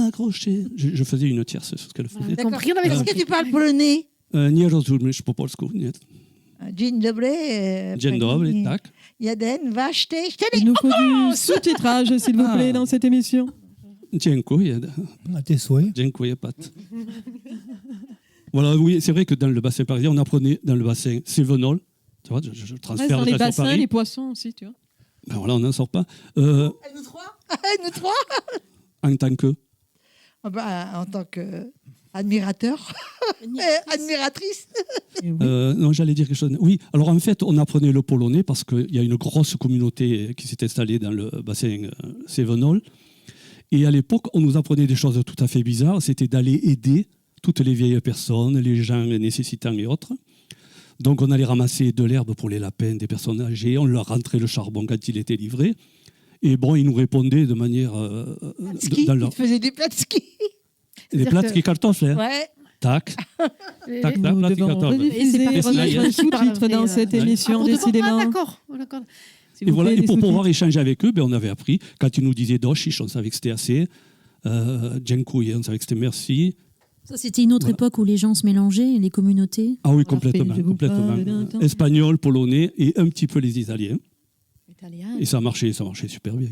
Accroché. Je faisais une tierce sur ce qu'elle faisait. D'accord. Rien avec Est-ce ça. que tu parles polonais? Nie rozumiesz po polsku, nie? Dzień dobry. Dzień dobry, tak. Jeden, vache, Il nous faut du sous-titrage, s'il vous plaît, Ah. dans cette émission. Dziękuję. À tes souhaits. Dziękuję, Pat. Voilà, oui, c'est vrai que dans le bassin parisien, on apprenait dans le bassin Cévenol. Tu vois, je On reste transfère dans le les cas sur bassins, Paris. les poissons aussi, tu vois. Ben voilà, on n'en sort pas. Nous trois. Nous trois. En tant que... Ah bah, en tant qu'admirateur, admiratrice. non, j'allais dire quelque chose. Oui, alors en fait, on apprenait le polonais parce qu'il y a une grosse communauté qui s'est installée dans le bassin Cévenol. Et à l'époque, on nous apprenait des choses tout à fait bizarres. C'était d'aller aider toutes les vieilles personnes, les gens nécessitants et autres. Donc, on allait ramasser de l'herbe pour les lapins des personnes âgées. On leur rentrait le charbon quand il était livré. Et bon, ils nous répondaient de manière... Ski. dans Tu leur... faisais des plats de ski. Des C'est-à-dire plats que- de kartoffeln. Ouais. Tac, Les- tac, tac, Nous plats de devons kartoffeln. rediffuser Et c'est pas- les sous-titres dans cette émission, décidément. D'accord. D'accord. S'il Et vous voilà, plaît, et les pour sous-titres. pouvoir échanger avec eux, ben, on avait appris. Quand ils nous disaient doshish, on savait que c'était assez. Dziękuję, on savait que c'était merci. Ça, c'était une autre Voilà. époque où les gens se mélangeaient, les communautés. Ah oui, Après, complètement. je vous complètement. parle d'un temps. Espagnol, polonais et un petit peu les Italiens. Italien. Et ça marchait super bien.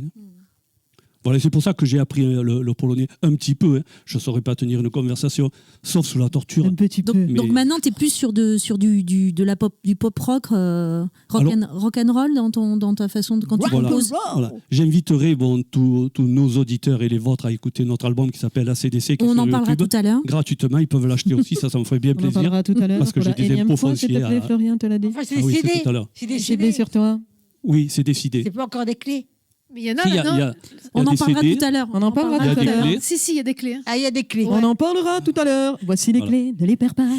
Voilà, c'est pour ça que j'ai appris le polonais un petit peu. Hein. Je ne saurais pas tenir une conversation, sauf sous la torture. Un petit Donc, peu. Mais- donc maintenant, tu es plus sur de la pop, du pop rock, rock and roll dans ta façon de quand tu Voilà. composes. Voilà. J'inviterai bon, tous nos auditeurs et les vôtres à écouter notre album qui s'appelle ACDC. Qui est On sur en parlera YouTube. tout à l'heure. Gratuitement, ils peuvent l'acheter aussi, ça me ferait bien On en plaisir. parlera tout à l'heure. Parce que pour j'ai la des énième impôts fois, s'il te fonciers plaît, à- Florian te l'a dit. Enfin, c'est Ah des oui, CD. c'est tout à l'heure. C'est des J'ai bien CD. sur toi. Oui, c'est décidé. C'est pas encore des clés. Mais il y en a Si, il y a- maintenant. il y a On en des parlera CD. tout à l'heure. On en parlera Il y a tout à des l'heure. clés. Si, il y a des clés. hein. Ah, il y a des clés. On en parlera tout à l'heure. Voici les Voilà. clés, ne les perds pas.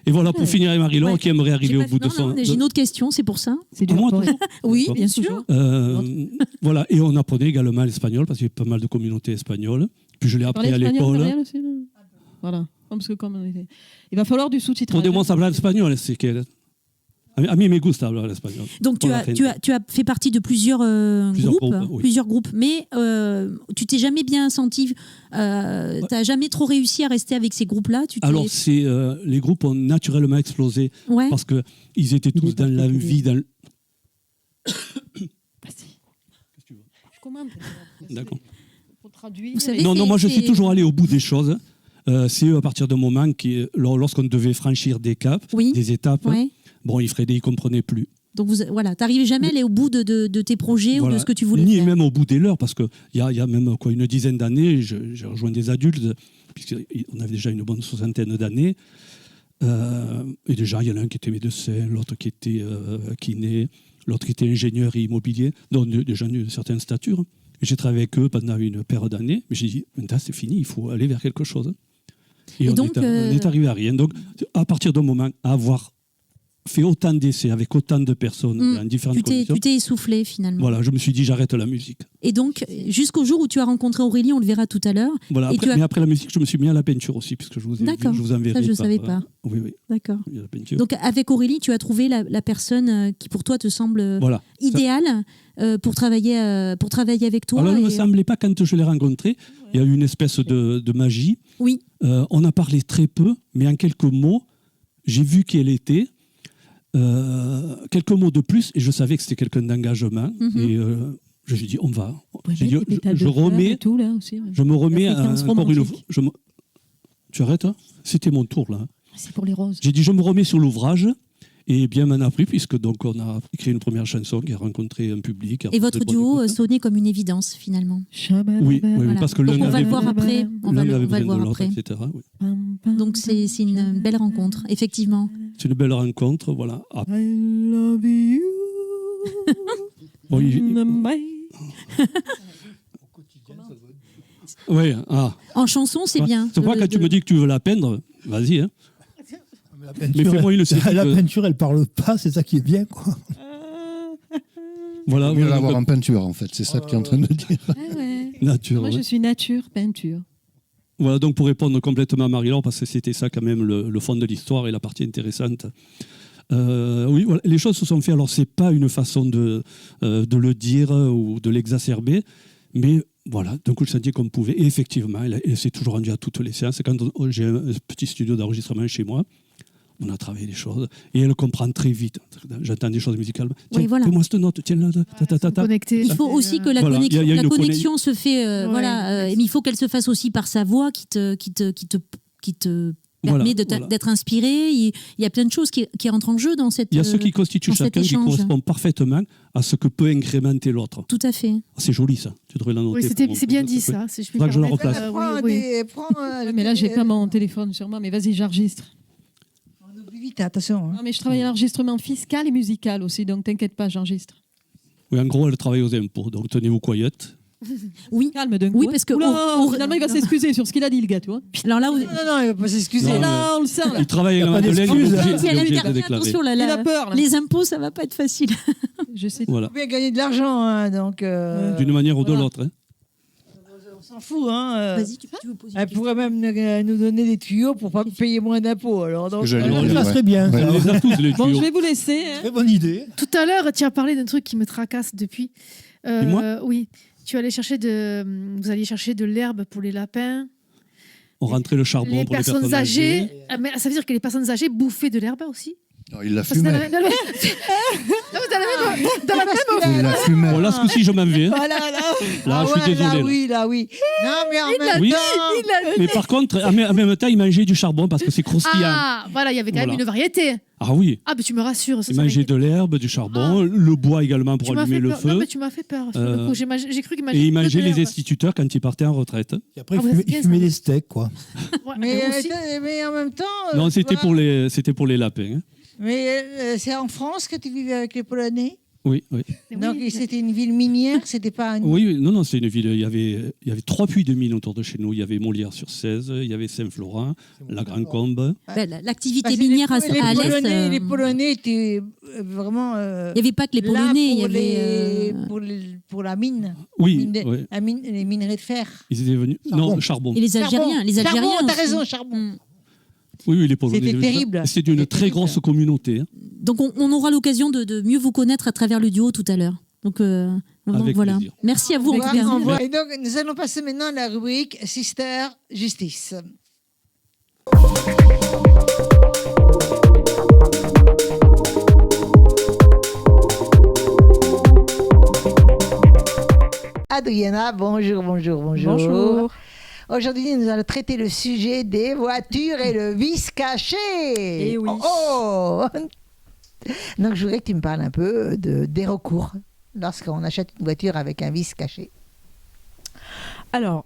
Et voilà, pour finir, Marie-Laure Ouais. qui aimerait arriver J'ai au pas- bout de non, son... non, J'ai une autre question, c'est pour ça. C'est dur Moi, pour toujours. Oui, D'accord. bien sûr. Voilà, et on apprenait également l'espagnol parce qu'il y avait pas mal de communautés espagnoles. Puis je l'ai appris Parler à espagnol l'école. derrière aussi, non Voilà. Parce que comme on était... Il va falloir du sous-titrage. Podemos hablar español, c'est que... A mí me gusta hablar español. Donc tu Pour la as, gente. tu as fait partie de plusieurs, Plusieurs groupes, groupes, oui. plusieurs groupes, mais tu t'es jamais bien senti, t'as jamais trop réussi à rester avec ces groupes-là. Tu t'es- Alors, les groupes ont naturellement explosé ouais. parce qu'ils étaient tous est dans la particulier. vie. Dans... Je commande. D'accord. Pour traduire. Vous savez, Non, c'est- non, moi je suis c'est- toujours allé au bout des choses. C'est à partir d'un moment lorsqu'on devait franchir des caps, Oui. des étapes, Ouais. bon, Freddy, il comprenait plus. Donc voilà, t'arrives jamais à aller au bout de tes projets ou Voilà. de ce que tu voulais Ni faire. même au bout des leurs, parce qu'il y a même une dizaine d'années, j'ai rejoint des adultes, puisqu'on avait déjà une bonne soixantaine d'années. Et déjà, il y en a un qui était médecin, l'autre qui était kiné, l'autre qui était ingénieur et immobilier, donc des gens d'une certaine stature. Et j'ai travaillé avec eux pendant une paire d'années, mais j'ai dit, maintenant c'est fini, il faut aller vers quelque chose. Et on donc, est arrivé à rien. Donc, à partir d'un moment, avoir fait autant d'essais avec autant de personnes dans différentes conditions, Tu t'es essoufflé finalement. voilà, je me suis dit, j'arrête la musique. Et donc, jusqu'au jour où tu as rencontré Aurélie, on le verra tout à l'heure. Voilà, Et après, tu as- mais après la musique, je me suis mis à la peinture aussi, puisque je vous ai D'accord. vu, je vous enverrai. Ça, je ne par- savais pas. Oui, oui, D'accord. il y a la peinture. Donc avec Aurélie, tu as trouvé la personne qui pour toi te semble voilà. idéale pour travailler avec toi. Alors, il ne me et- semblait pas, quand je l'ai rencontré, il y a eu une espèce de magie. Oui. On a parlé très peu, mais en quelques mots, j'ai vu qui elle était. Quelques mots de plus, et je savais que c'était quelqu'un d'engagement. Mhm. Et je me suis dit, on va. Ouais, J'ai dit, des pétales je de fleurs remets, et tout, là, aussi, ouais. je me remets La fréquence encore une romantique. fois. Tu arrêtes hein. C'était mon tour, là. C'est pour les roses. J'ai dit, je me remets sur l'ouvrage. Et bien m'en a pris, puisque donc on a écrit une première chanson qui a rencontré un public. Et votre duo sonnait comme une évidence, finalement. Oui, Voilà. parce que Donc l'un on va avait le voir après. On va l'un avait le besoin voir de l'autre, après. etc. Oui. Donc c'est une belle rencontre, effectivement. C'est une belle rencontre, voilà. Ah, I love you. bon, oui, ah. En chanson, c'est bien. C'est pourquoi quand tu me dis que tu veux la peindre, vas-y. Hein. La Mais peinture, fais-moi une série la de- peinture, elle parle pas, c'est ça qui est bien, quoi. Voilà, Mieux voilà, l'avoir donc, en peinture, en fait. C'est ça que tu es en train de dire. Ah ouais. nature. Moi, ouais. je suis nature, peinture. Voilà, donc pour répondre complètement à Marie-Laure, parce que c'était ça quand même le fond de l'histoire et la partie intéressante. Oui, voilà, les choses se sont faites. Alors, c'est pas une façon de le dire ou de l'exacerber, mais voilà, d'un coup, je sentais qu'on pouvait. Et effectivement, elle s'est toujours rendue à toutes les séances. Quand j'ai un petit studio d'enregistrement chez moi, on a travaillé des choses et elle comprend très vite. J'entends des choses musicales. Tiens, Oui, voilà. fais-moi cette note. Tiens, là, Connecté. Il faut aussi que la Voilà, connexion, il y a la une connexion se fait, Ouais. mais il faut qu'elle se fasse aussi par sa voix qui te permet Voilà. d'être inspiré. Il y a plein de choses qui rentrent en jeu dans cette. Il y a ce qui constitue dans cet chacun qui échange. correspond parfaitement à ce que peut incrémenter l'autre. Tout à fait. C'est joli ça. Tu devrais la noter. Oui, pour- c'est bien dit ça. Si je puis Faudra que je la permettre. replace. Oui. Ouais, mais là, j'ai pas mon téléphone sur moi, mais vas-y, j'enregistre. On oublie vite, attention. Hein. Non, mais je travaille à l'enregistrement fiscal et musical aussi, donc t'inquiète pas, j'enregistre. Oui, en gros, elle travaille aux impôts. Donc tenez-vous quiet. Oui. Calme d'un coup. Oui, hein. parce que Oula, on- finalement, il va s'excuser sur ce qu'il a dit, le gars, tu vois. Alors là, Non, non, il va pas s'excuser. Non, Là, on le sent, là. Il travaille Y a à pas la Madeleine, il est d'excuse, obligé, hein. si il est elle obligé de intervient, déclarer. attention, là, Il a peur, là. les impôts, ça va pas être facile. Je sais. Voilà, On peut bien gagner de l'argent, hein, donc d'une manière ou de voilà. l'autre. Hein. on s'en fout. Hein. Vas-y, tu veux poser une Elle question. pourrait même nous donner des tuyaux pour pas payer moins d'impôts. Alors, donc, j'allais Ça dire, serait bien. Ouais. ça. On les a tous, les Bon, tuyaux. je vais vous laisser. Hein. Très bonne idée. Tout à l'heure, tu as parlé d'un truc qui me tracasse depuis. moi Oui. Vous alliez chercher de l'herbe pour les lapins. On rentrait le charbon Les pour les personnes âgées. Ah, mais ça veut dire que les personnes âgées bouffaient de l'herbe aussi. Non, il la Parce que dans fumait. dans la même- Il la fumait. Bon, là, ce coup-ci, je m'en vais. hein. Voilà, là. Là, je suis désolé. Là, là. oui, là, oui. Non, mais en même Oui. temps. Mais par contre, en même temps, il mangeait du charbon parce que c'est croustillant. Ah, voilà, il y avait quand même Voilà. une variété. Ah oui, Ah, mais tu me rassures. Ça il va mangeait être- de l'herbe, du charbon, le bois également pour Tu m'as allumer fait le peur. Non, feu. mais tu m'as fait peur. sur le coup. J'ai cru qu'il mangeait Et il que de mangeait les l'herbe. instituteurs quand il partait en retraite. Et après, Ah, il ouais, fumait, c'est bien, il fumait ça. des steaks, quoi. Ouais, Mais, aussi. mais en même temps. Non, c'était voilà. pour les lapins. hein. Mais c'est en France que tu vivais avec les Polonais. Oui, oui. Donc Oui. c'était une ville minière, c'était pas une. Oui, non, non, c'est une ville. Il y avait 3 puits de mines autour de chez nous. Il y avait Molière-sur-Cèze, il y avait Saint-Florent, la Grande-Combe. L'activité Parce que minière à les l'est. Polonais, les Polonais étaient vraiment. Il n'y avait pas que les là Polonais, il y pour avait. pour la mine. Oui, Mine de- oui. les minerais de fer. Ils étaient venus. Charbon. Non, charbon. Et les Algériens. Les Algériens. Charbon, t'as aussi. raison, charbon. Mm. Oui, oui, les Polonais. C'était terrible. C'était une C'était très terrible. grosse communauté. hein. Donc on aura l'occasion de mieux vous connaître à travers le duo tout à l'heure. Donc Avec voilà. plaisir. Merci à vous. On en tout va- cas. on va- Et donc nous allons passer maintenant à la rubrique Sister Justice. Adriana, bonjour, bonjour, bonjour. Bonjour. Aujourd'hui, nous allons traiter le sujet des voitures et le vice caché. Eh oui. Oh, oh. Donc, je voudrais que tu me parles un peu des recours lorsqu'on achète une voiture avec un vice caché. Alors,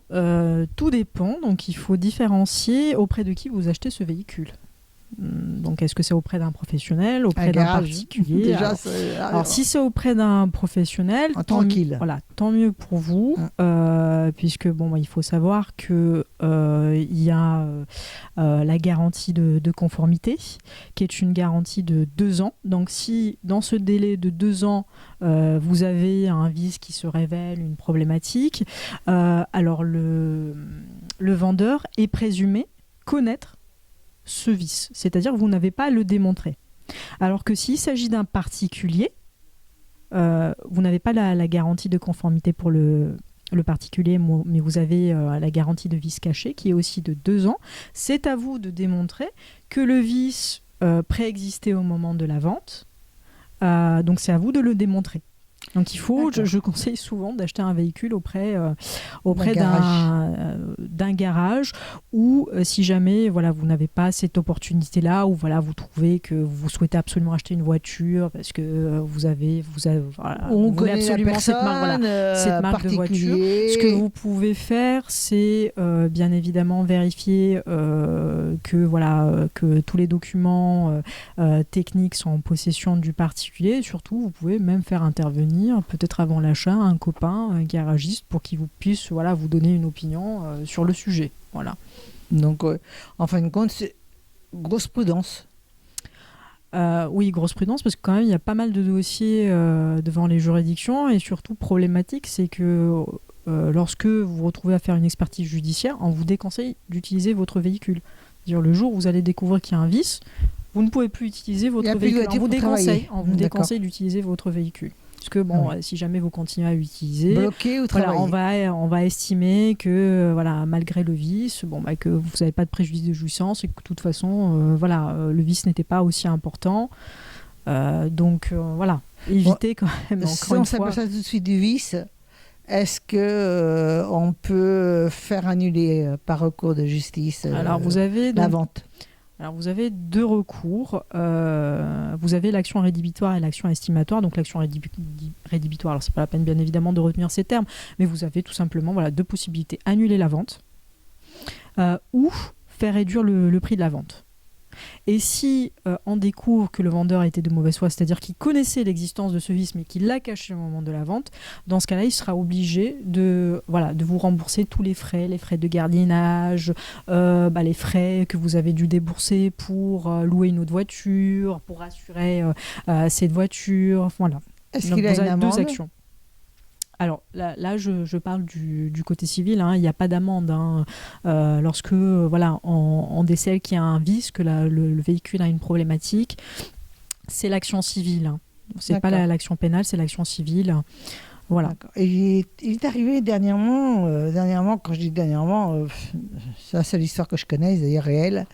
tout dépend. Donc, il faut différencier auprès de qui vous achetez ce véhicule. Donc, est-ce que c'est auprès d'un professionnel, auprès Un d'un garage. particulier? Déjà, Alors, c'est- alors, si c'est auprès d'un professionnel, Tranquille. Voilà, tant mieux pour vous, puisque bon, il faut savoir que il y a la garantie de conformité, qui est une garantie de 2 ans. Donc, si dans ce délai de 2 ans, vous avez un vice qui se révèle, une problématique, alors le vendeur est présumé connaître ce vice, c'est-à-dire que vous n'avez pas à le démontrer. Alors que s'il s'agit d'un particulier, vous n'avez pas la garantie de conformité pour le particulier, mais vous avez la garantie de vice caché qui est aussi de 2 ans. C'est à vous de démontrer que le vice préexistait au moment de la vente. Donc c'est à vous de le démontrer. Donc il faut, D'accord. je conseille souvent d'acheter un véhicule auprès D'un d'un garage ou si jamais voilà, vous n'avez pas cette opportunité-là ou voilà, vous trouvez que vous souhaitez absolument acheter une voiture parce que vous avez voilà, On vous voulez connaît la absolument cette marque, voilà, personne, cette marque de voiture. Ce que vous pouvez faire, c'est bien évidemment vérifier que tous les documents techniques sont en possession du particulier. Et surtout, vous pouvez même faire intervenir, peut-être avant l'achat, un copain, un garagiste, pour qu'il vous puisse vous donner une opinion sur le sujet. Voilà. Donc, en fin de compte, c'est grosse prudence. Oui, grosse prudence, parce que quand même, il y a pas mal de dossiers devant les juridictions, et surtout problématique, c'est que lorsque vous vous retrouvez à faire une expertise judiciaire, on vous déconseille d'utiliser votre véhicule. C'est-à-dire, le jour où vous allez découvrir qu'il y a un vice, vous ne pouvez plus utiliser votre plus de véhicule. voiture On vous pour travailler. on vous D'accord. déconseille d'utiliser votre véhicule. Parce que si jamais vous continuez à l'utiliser, Bloqué ou travailler. on va estimer que malgré le vice, que vous n'avez pas de préjudice de jouissance et que de toute façon, le vice n'était pas aussi important. Évitez quand même. Si on s'aperçoit tout de suite du vice, est-ce que on peut faire annuler par recours de justice Alors vous avez la vente? Alors vous avez deux recours. Vous avez l'action rédhibitoire et l'action estimatoire. Donc l'action rédhibitoire, alors c'est pas la peine bien évidemment de retenir ces termes, mais vous avez tout simplement deux possibilités: annuler la vente ou faire réduire le prix de la vente. Et si on découvre que le vendeur était de mauvaise foi, c'est-à-dire qu'il connaissait l'existence de ce vice mais qu'il l'a caché au moment de la vente, dans ce cas-là, il sera obligé de vous rembourser tous les frais de gardiennage, les frais que vous avez dû débourser pour louer une autre voiture, pour assurer cette voiture. Voilà. Est-ce Donc qu'il a vous une avez amende? deux actions. Alors là je parle du côté civil, il n'y a pas d'amende. Lorsque on décèle qu'il y a un vice, que le véhicule a une problématique, c'est l'action civile. C'est pas l'action pénale, c'est l'action civile. Voilà. Et il est arrivé dernièrement, quand je dis dernièrement, c'est la seule histoire que je connais, c'est d'ailleurs réelle,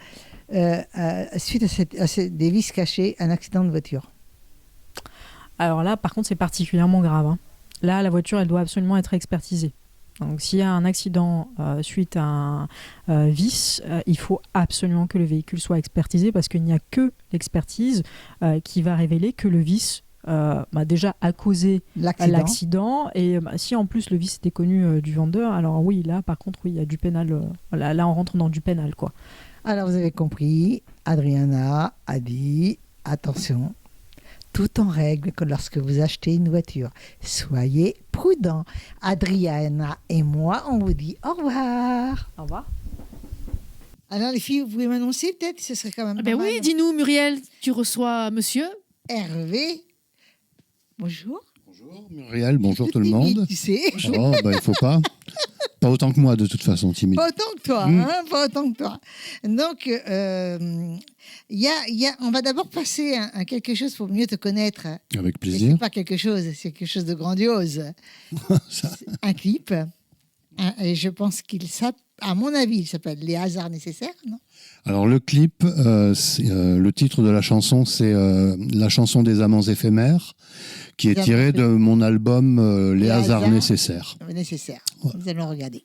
suite à des vices cachés, un accident de voiture. Alors là, par contre, c'est particulièrement grave. Là, la voiture, elle doit absolument être expertisée. Donc, s'il y a un accident suite à un vice, il faut absolument que le véhicule soit expertisé parce qu'il n'y a que l'expertise qui va révéler que le vice déjà a causé l'accident. Et si en plus le vice était connu du vendeur, alors oui, là, par contre, oui, il y a du pénal. Là, on rentre dans du pénal, quoi. Alors, vous avez compris, Adriana a dit, attention, tout en règle que lorsque vous achetez une voiture. Soyez prudents. Adriana et moi, on vous dit au revoir. Au revoir. Alors les filles, vous pouvez m'annoncer peut-être? Ce serait quand même pas mal. Oui, dis-nous Muriel, tu reçois monsieur Hervé. Bonjour. Bonjour Muriel, bonjour tout le monde. Tu sais. Oh, il faut pas. Pas autant que moi de toute façon, timide. Pas autant que toi, pas autant que toi. Donc, on va d'abord passer à quelque chose pour mieux te connaître. Avec Et plaisir. c'est pas quelque chose, c'est quelque chose de grandiose. Un clip. Et je pense à mon avis, il s'appelle Les hasards nécessaires, non? Alors le clip, le titre de la chanson, c'est la chanson des amants éphémères, qui est tirée de mon album Les hasards nécessaires. Nécessaires. Ouais. Nous allons regarder.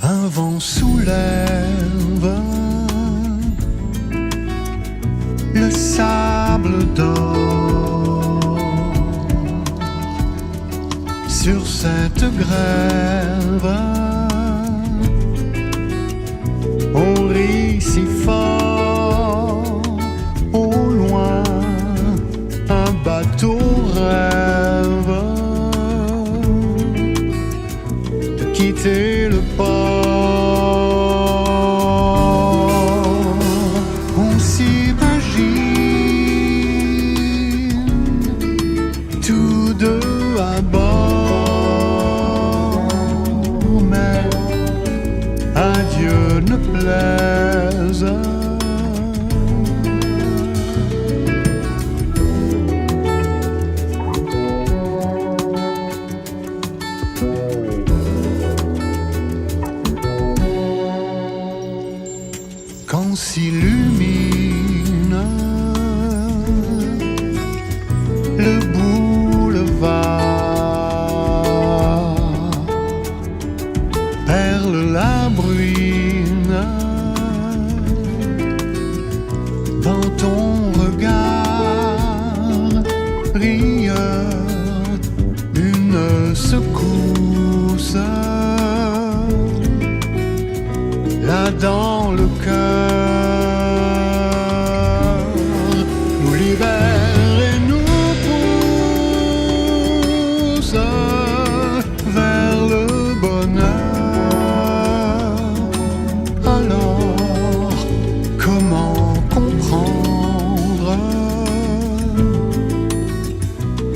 Un vent soulève le sable d'or sur cette grève. On rit si fort au loin, un bateau rêve de quitter le port. On s'imagine tous deux à bord, mais adieu ne plaise. temps s'illumine, le boulevard perle la bruine dans ton regard rieur, une secousse là dans le cœur, nous libère et nous pousse vers le bonheur. Alors, comment comprendre?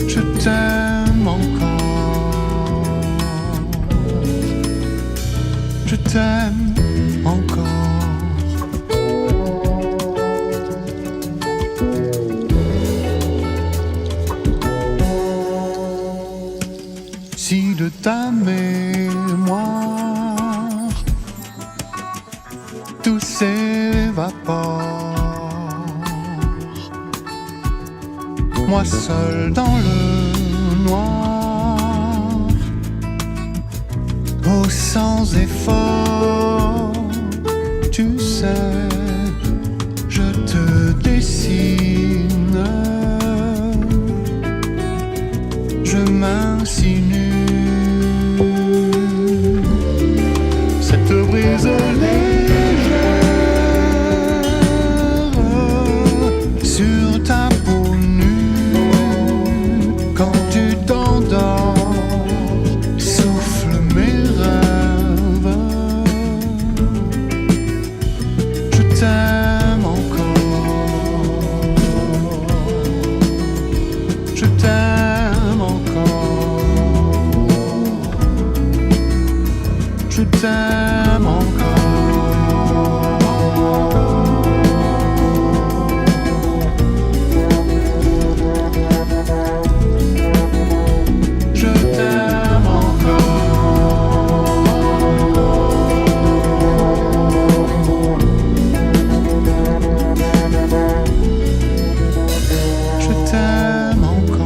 Je t'aime encore, je t'aime encore. Si de ta mémoire tout s'évapore, moi seul dans le noir, oh sans effort, tu sais, je te dessine, je m'insinue, cette brise légère sur ta peau nue, quand tu t'endors, souffle mes rêves. Je t'aime encore, je t'aime encore, je t'aime encore. Je t'aime encore. Je t'aime encore.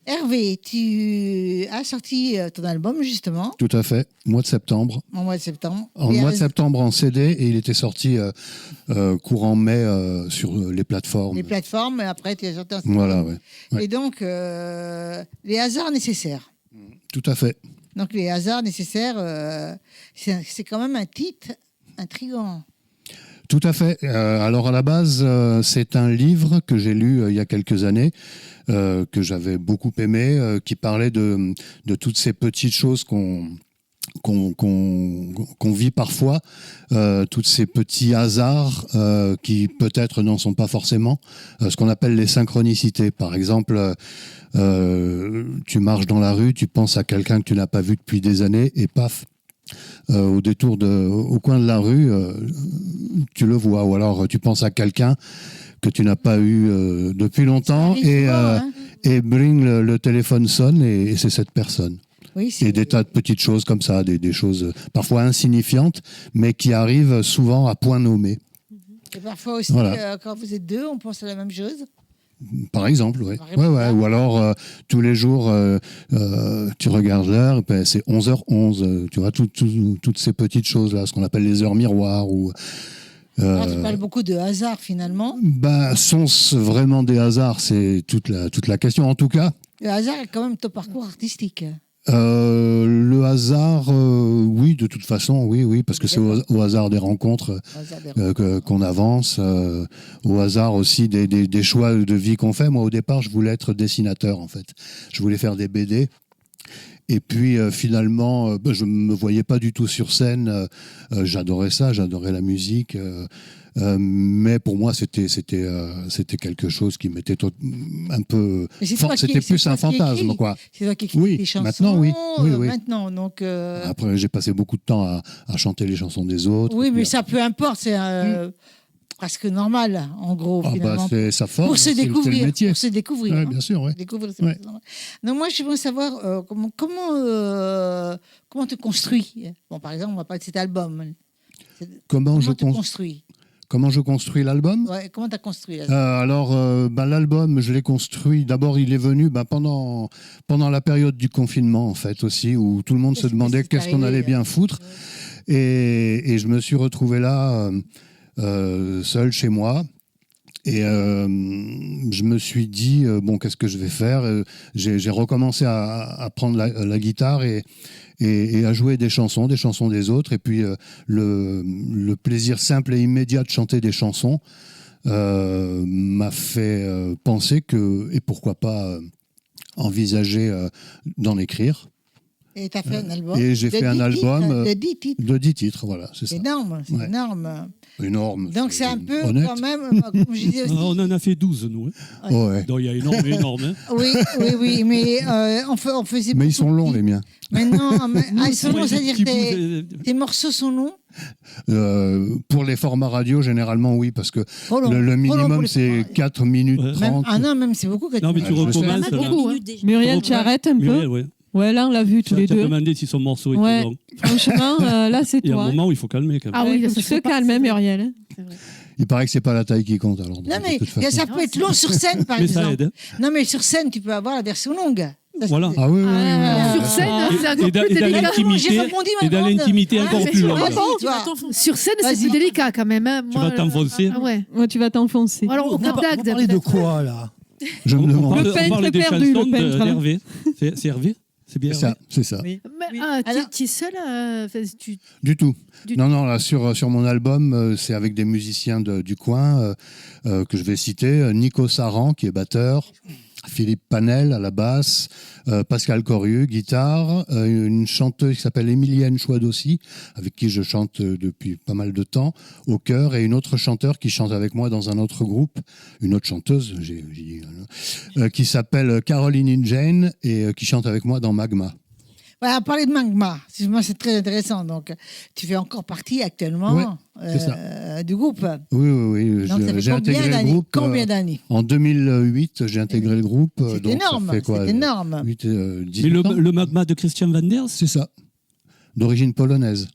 Hervé, tu as sorti ton album justement Tout à fait, mois de septembre. en mois de septembre. En Et mois de septembre en CD et il était sorti courant mai sur les plateformes. les plateformes, et après tu as sorti en Voilà, ouais. Ouais. Et donc, les hasards nécessaires. Tout à fait. Donc, les hasards nécessaires, c'est quand même un titre intriguant. Tout à fait. Alors à la base, c'est un livre que j'ai lu il y a quelques années, que j'avais beaucoup aimé, qui parlait de toutes ces petites choses qu'on vit parfois, tous ces petits hasards qui peut-être n'en sont pas forcément, ce qu'on appelle les synchronicités. Par exemple, tu marches dans la rue, tu penses à quelqu'un que tu n'as pas vu depuis des années et paf, au coin de la rue, tu le vois. Ou alors tu penses à quelqu'un que tu n'as pas eu depuis longtemps et bring, le téléphone sonne et c'est cette personne. Oui, et des tas de petites choses comme ça, des choses parfois insignifiantes, mais qui arrivent souvent à point nommé. Et parfois aussi, Voilà. quand vous êtes deux, on pense à la même chose. Par exemple, oui. Ouais. Ou alors, tous les jours, tu regardes l'heure, ben, c'est 11h11. Tu vois, toutes ces petites choses-là, ce qu'on appelle les heures miroirs. Tu parles beaucoup de hasard, finalement. Sont-ce vraiment des hasards? C'est toute la question. En tout cas, Le hasard est quand même ton parcours artistique. le hasard, oui, de toute façon, oui, parce que c'est au hasard des rencontres qu'on avance, au hasard aussi des choix de vie qu'on fait. Moi, au départ, je voulais être dessinateur, en fait. Je voulais faire des BD. Et puis finalement, je ne me voyais pas du tout sur scène. J'adorais ça, j'adorais la musique. Mais pour moi, c'était quelque chose qui m'était un peu... C'était plus un fantasme, quoi. C'est toi qui écris Oui, les chansons. maintenant, oui. Maintenant, donc... Après, j'ai passé beaucoup de temps à chanter les chansons des autres. Oui, mais Puis, ça, peu importe, c'est presque normal, en gros, finalement. c'est sa force, Pour se c'est le découvrir. métier. Pour se découvrir. Ouais, hein. bien sûr, ouais. Découvrir, c'est Ouais. presque normal. Donc moi, je voudrais savoir comment tu construis. Bon, par exemple, on va parler de cet album. Comment je tu construis Comment je construis l'album? Ouais, comment tu as construit L'album, je l'ai construit. D'abord, il est venu pendant la période du confinement, en fait, aussi, où tout le monde se demandait qu'est-ce qu'on allait bien foutre. Et je me suis retrouvé là, seul chez moi. Et je me suis dit, bon, qu'est-ce que je vais faire? J'ai recommencé à prendre la guitare et à jouer des chansons des autres. Et puis, le plaisir simple et immédiat de chanter des chansons m'a fait penser et pourquoi pas envisager d'en écrire. Et tu as fait un album. Et j'ai fait un album de 10 titres. De 10 titres, voilà, c'est ça. Énorme, c'est énorme. Énorme. Donc c'est un peu honnête. quand même, comme je disais aussi. On en a fait 12, nous. Hein. Ouais. Donc il y a énorme. Hein. Oui, mais on faisait. Mais ils sont longs, les miens. Mais non, ils sont longs, c'est-à-dire petits bouts tes morceaux sont longs. Pour les formats radio, généralement, oui, parce que Trop long. le Trop long minimum, pour les c'est formats. 4 minutes Ouais. 30. Même c'est beaucoup. Non, mais tu je sais. recommences. Pas là. beaucoup, hein. Muriel, tu arrêtes un peu. Muriel, ouais. Ouais, là, on l'a vu tous les Tu as deux. demandé si son morceau était Ouais. long. Franchement, là, c'est Il y a un toi. moment où il faut calmer quand même. Ah oui, Ouais, ça tu se fait te pas, calmes, c'est vrai. Muriel. C'est vrai. Il paraît que c'est pas la taille qui compte. Alors, Non, de mais toute façon. ça peut être long sur scène, par Mais exemple. ça aide. Hein. Non, mais sur scène, tu peux avoir la version longue. Voilà. Ah oui, oui, Sur scène, c'est encore Et dans plus délicat. l'intimité, J'ai rebondi, ma et dans grande. l'intimité encore mais plus tu longue. vois, Toi. Sur scène, c'est Vas-y. plus délicat quand même. Hein. Tu Moi, vas t'enfoncer. Ah ouais. Ouais, tu vas t'enfoncer. Ou alors au Vous contact. parlez de peut-être. quoi, là? Je me On demande. parle, Le on parle peintre des perdu, chansons le peintre. d'Hervé. C'est Hervé? C'est bien C'est ça, Hervé. c'est ça. Oui. Mais, Alors- tu es seul Du tout. Du Non, là, sur mon album, c'est avec des musiciens du coin que je vais citer. Nico Saran, qui est batteur. Philippe Panel à la basse, Pascal Corieux, guitare, une chanteuse qui s'appelle Emilienne Chouadossi, avec qui je chante depuis pas mal de temps, au chœur, et une autre chanteuse qui chante avec moi dans un autre groupe, une autre chanteuse, j'ai dit, qui s'appelle Caroline Jane et qui chante avec moi dans Magma. Voilà, parler de Magma, moi c'est très intéressant. Donc, tu fais encore partie actuellement Ouais, c'est du groupe. Oui. Donc, ça fait J'ai intégré le d'années groupe. Combien d'années En 2008, j'ai intégré le groupe. C'est donc énorme, ça fait quoi, c'est énorme. 10 Mais ans. le magma de Christian Wanders, C'est ça. D'origine polonaise.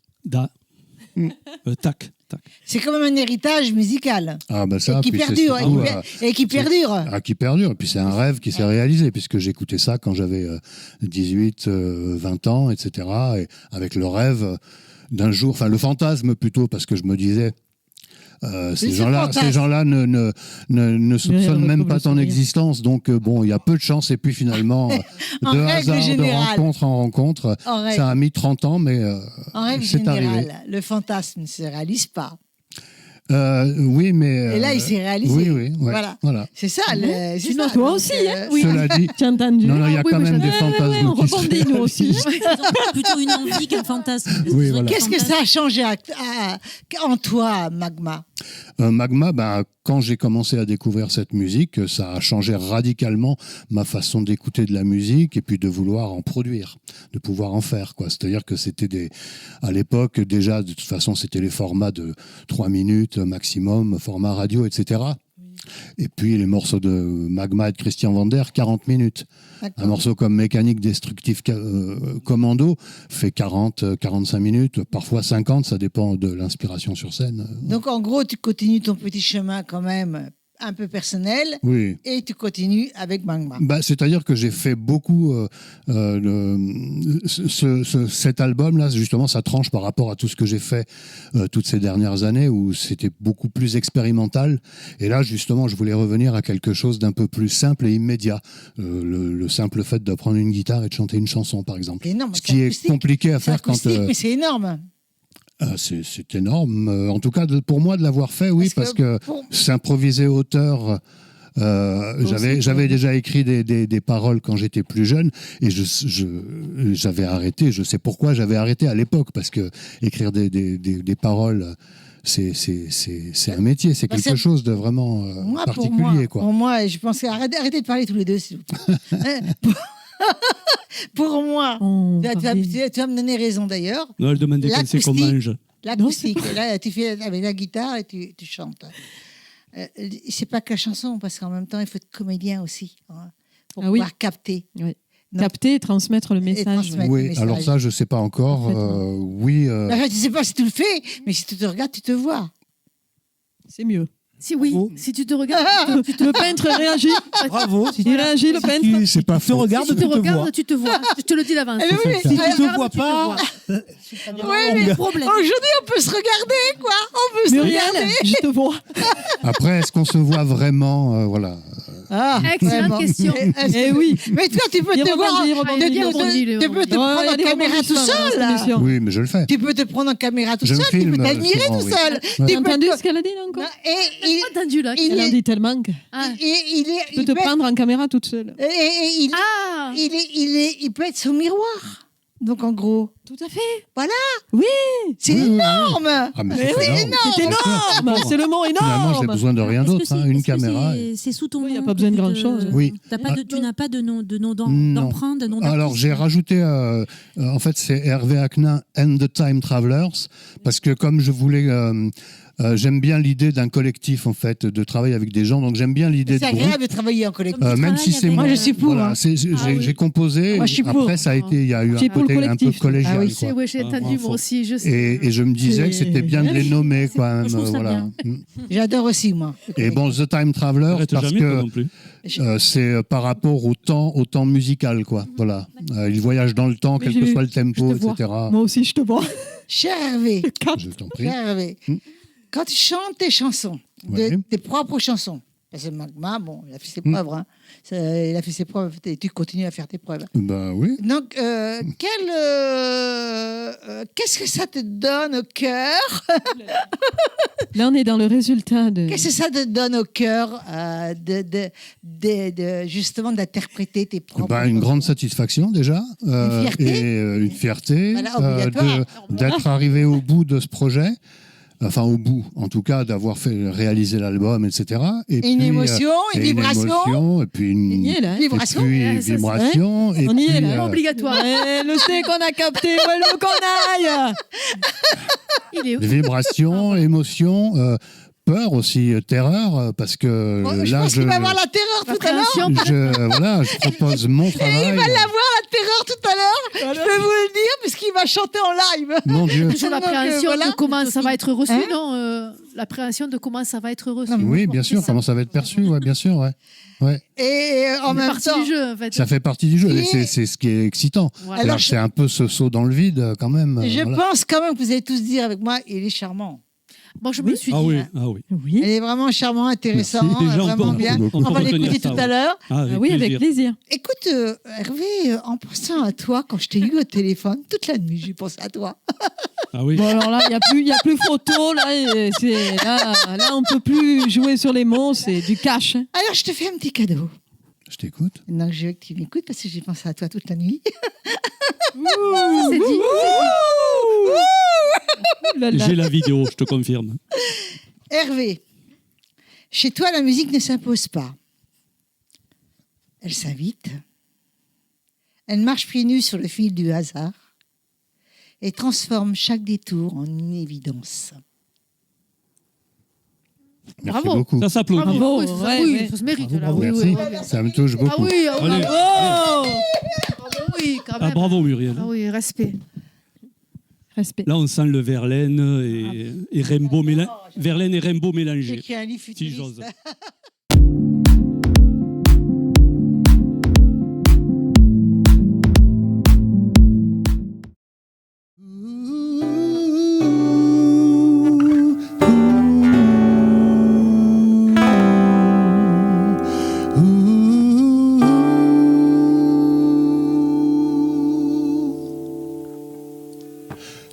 Tac. C'est quand même un héritage musical. Ah ben ça, et qui puis c'est perdure. surtout, Et qui perdure. qui perdure. Et puis c'est un rêve qui s'est réalisé, puisque j'écoutais ça quand j'avais 18, 20 ans, etc. Et avec le rêve d'un jour, enfin le fantasme plutôt, parce que je me disais, ces gens-là ne soupçonnent même pas ton existence. Donc bon, il y a peu de chance. Et puis finalement, En de règle hasard, de générale. rencontre en rencontre, En règle. ça a mis 30 ans, mais En règle c'est arrivé. générale, le fantasme ne se réalise pas. Oui, mais... Et là, il s'est réalisé. Oui, ouais, Voilà. C'est ça. C'est Sinon, ça. toi Donc, aussi, hein, oui. Cela dit... Tu as entendu? Non, il y a oui, quand moi, même j'en ai- des fantasmes on qui se rebondit, nous aussi. réalisent. Plutôt une envie qu'un fantasme. Oui, voilà. Qu'est-ce que ça a changé en toi, Magma? Magma, quand j'ai commencé à découvrir cette musique, ça a changé radicalement ma façon d'écouter de la musique et puis de vouloir en produire, de pouvoir en faire, quoi. C'est-à-dire que c'était à l'époque, déjà, de toute façon, c'était les formats de 3 minutes maximum, format radio, etc. Et puis les morceaux de Magma et de Christian Vander, 40 minutes. Un morceau comme Mécanique Destructive Commando fait 45 minutes, parfois 50, ça dépend de l'inspiration sur scène. Donc, en gros, tu continues ton petit chemin quand même un peu personnel Oui. et tu continues avec Magma. C'est-à-dire que j'ai fait beaucoup cet album-là, justement, ça tranche par rapport à tout ce que j'ai fait toutes ces dernières années où c'était beaucoup plus expérimental. Et là, justement, je voulais revenir à quelque chose d'un peu plus simple et immédiat. Le simple fait de prendre une guitare et de chanter une chanson, par exemple. C'est énorme, Ce c'est qui est acoustique. compliqué à C'est faire quand... acoustique, mais c'est énorme. C'est énorme. En tout cas, pour moi, de l'avoir fait, oui, parce que s'improviser auteur J'avais déjà écrit des paroles quand j'étais plus jeune et j'avais arrêté. Je sais pourquoi j'avais arrêté à l'époque, parce que écrire des paroles, c'est un métier, c'est quelque chose de vraiment particulier. Pour moi, je pense arrêtez de parler tous les deux, s'il vous plaît. Pour moi, tu vas me donner raison d'ailleurs. Non, elle demandait quand c'est qu'on mange. L'acoustique, là, tu fais avec la guitare et tu chantes. C'est pas que la chanson, parce qu'en même temps, il faut être comédien aussi, hein, pour pouvoir capter. Oui. Capter et transmettre le message. Oui, alors ça, je sais pas encore. Oui. Je ne sais pas si tu le fais, mais si tu te regardes, tu te vois. C'est mieux. Si oui, si tu te regardes, le peintre réagit. Bravo. Si tu réagis, le peintre. C'est pas faux. si tu te regardes, tu te vois. Je te le dis d'avance. Si tu te vois pas, mais aujourd'hui, on peut se regarder, quoi. On peut se regarder. Je te vois. Après, est-ce qu'on se voit vraiment voilà. Excellente question. Oui. Mais toi, tu peux te voir. Tu peux te prendre en caméra tout seul. Oui, mais je le fais. Tu peux te prendre en caméra tout seul. Tu peux t'admirer tout seul. Tu as entendu ce qu'elle a dit là encore? J'ai pas entendu là. Elle en dit tellement que. Tu peux te prendre en caméra toute seule. Il peut être son miroir. Donc en gros. Tout à fait. Voilà. Oui. C'est énorme. Ah, mais c'est énorme. C'est énorme. C'est le mot énorme. Finalement, j'ai besoin de rien d'autre. Une caméra. C'est sous ton nom. Il n'y a pas besoin de grand-chose. Oui. Tu n'as pas de nom d'emprunt, de nom d'artiste. Alors, j'ai rajouté, en fait, c'est Hervé Aknin and the Time Travelers, parce que comme je voulais... j'aime bien l'idée d'un collectif, en fait, de travailler avec des gens. Donc, j'aime bien l'idée de C'est agréable de travailler en collectif. même si c'est moi, je suis pour. Voilà, j'ai composé. Moi, je suis pour. Après, ça a été, il y a eu un côté un peu collégial. Ah oui, quoi. J'ai entendu, moi aussi. Je sais. Et je me disais que c'était bien de les nommer, quand même. Je trouve ça Voilà. J'adore aussi, moi. Et bon, The Time Traveler, Arrête parce jamais, que toi non plus. c'est par rapport au temps musical, quoi. Voilà. Il voyage dans le temps, quel que soit le tempo, etc. Moi aussi, je te vois. Cher Hervé, Je t'en prie. cher Hervé, quand tu chantes tes chansons, tes propres chansons, parce que Magma, bon, il a fait ses preuves, hein. Il a fait ses preuves et tu continues à faire tes preuves. Ben oui. Donc, qu'est-ce que ça te donne au cœur? Là, on est dans le résultat de. Qu'est-ce que ça te donne au cœur justement d'interpréter tes propres Ben, une grande satisfaction déjà. Une fierté. Et une fierté. Voilà, obligatoire. D'être arrivé au bout de ce projet. Enfin, au bout, en tout cas, d'avoir réalisé l'album, etc. Et une puis, émotion, une vibration. Et puis une vibration. vibration. Et On y est puis, là. Obligatoire. Le sait qu'on a capté, où elle veut qu'on aille. Il est où? vibration, émotion, peur aussi, terreur, parce que Je là, pense qu'il va avoir la terreur tout à l'heure. je propose mon travail. Et il va l'avoir la terreur tout à l'heure. Je peux vous le dire, parce qu'il va chanter en live. Mon Dieu. Toujours l'appréhension voilà. de comment ça va être reçu, non l'appréhension de comment ça va être reçu. Oui, bien sûr, comment ça va être perçu, ouais, bien sûr, ouais. Et en même temps, du jeu, en fait. Ça fait partie du jeu, et c'est ce qui est excitant. Voilà. Alors, C'est un peu ce saut dans le vide, quand même. je voilà. pense quand même que vous allez tous dire avec moi, il est charmant. Moi, je me le suis dit. Ah oui, hein. ah oui. Oui. Elle est vraiment charmant, intéressant, Merci. Déjà, on vraiment peut- bien. on On va peut l'écouter retenir ça, tout oui. à l'heure. Ah, Oui, avec plaisir. Écoute, Hervé, en pensant à toi, quand je t'ai eu au téléphone, toute la nuit, j'ai pensé à toi. Ah oui. Bon, alors là, il n'y a plus photo. Là, on ne peut plus jouer sur les mots. C'est du cash. Hein. Alors, je te fais un petit cadeau. Je t'écoute. Donc, je veux que tu m'écoutes parce que j'ai pensé à toi toute la nuit. C'est dit. J'ai la vidéo, je te confirme. Hervé, chez toi, la musique ne s'impose pas. Elle s'invite. Elle marche pieds nus sur le fil du hasard et transforme chaque détour en une évidence. Merci Bravo. beaucoup. Ça s'applaudit. Bravo. Oui, ça, Ouais, oui, ouais. ça se mérite. Là. Bravo, Oui, merci. oui, oui. Ça me touche Ah beaucoup. oui, Allez. Oh oui, quand Ah, même. bravo Muriel. Ah oui, respect. Respect. Là, on sent le Verlaine et Rimbaud Verlaine et Rimbaud mélangés. Écrit un livre Si futuriste. j'ose.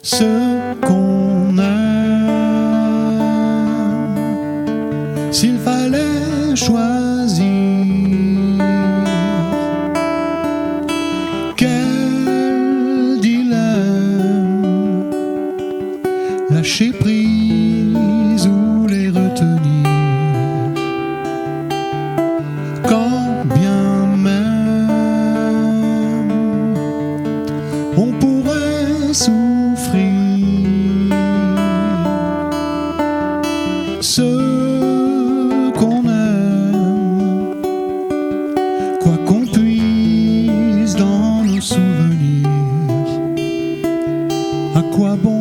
Ce qu'on aime, s'il fallait choisir lâcher prise ou les retenir. Quand bien même on pourrait souffrir, ce qu'on aime, quoi qu'on puisse dans nos souvenirs, à quoi bon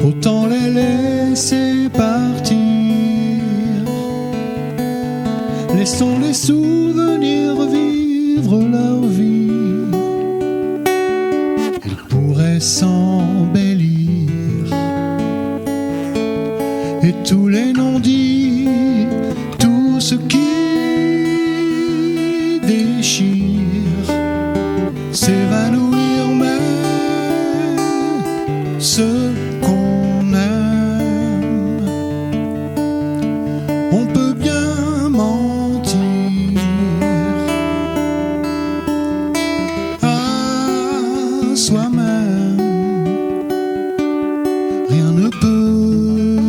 autant les laisser partir. Laissons les souvenirs vivre leur vie. Ils pourraient s'embellir. Et tous les non-dits, tout ce qui déchire, s'évanouir, mais ce qu'on aime, on peut bien mentir à soi-même. Rien ne peut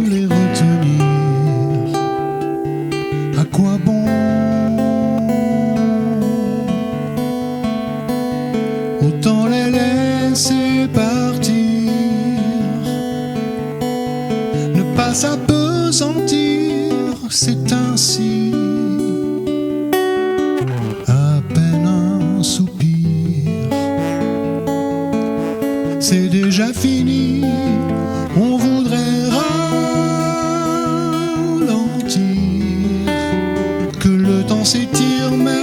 les retenir. À quoi bon autant les laisser partir, ne pas s'appesantir, c'est ainsi. À peine un soupir, c'est déjà fini. On voudrait ralentir, que le temps s'étire, mais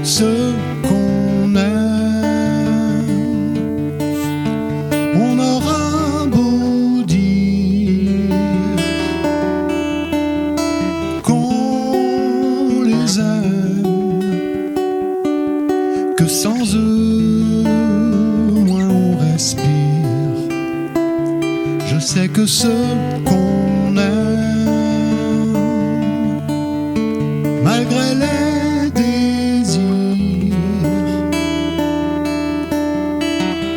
ce qu'on aime, on aura beau dire qu'on les aime, que sans eux, moins on respire. Je sais que ce qu'on aime, malgré les désirs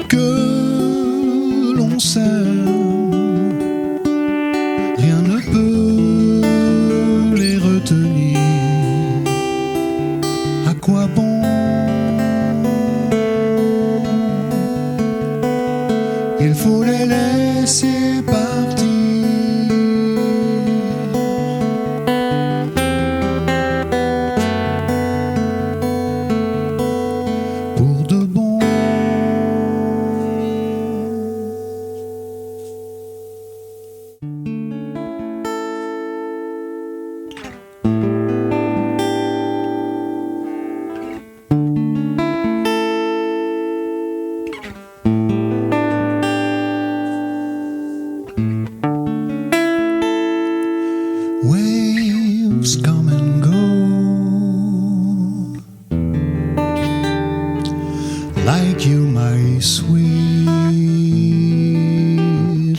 que l'on s'aime, rien ne peut les retenir. À quoi bon il faut les laisser partir. Pour de bon. Waves come and go like you, my sweet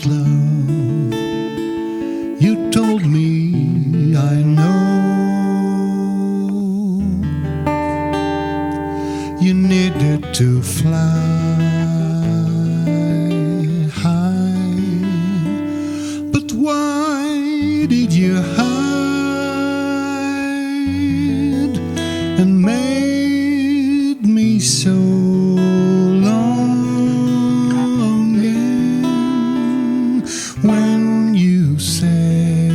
love. You told me I know you needed to fly high, but why did you hide and made me so longing when you said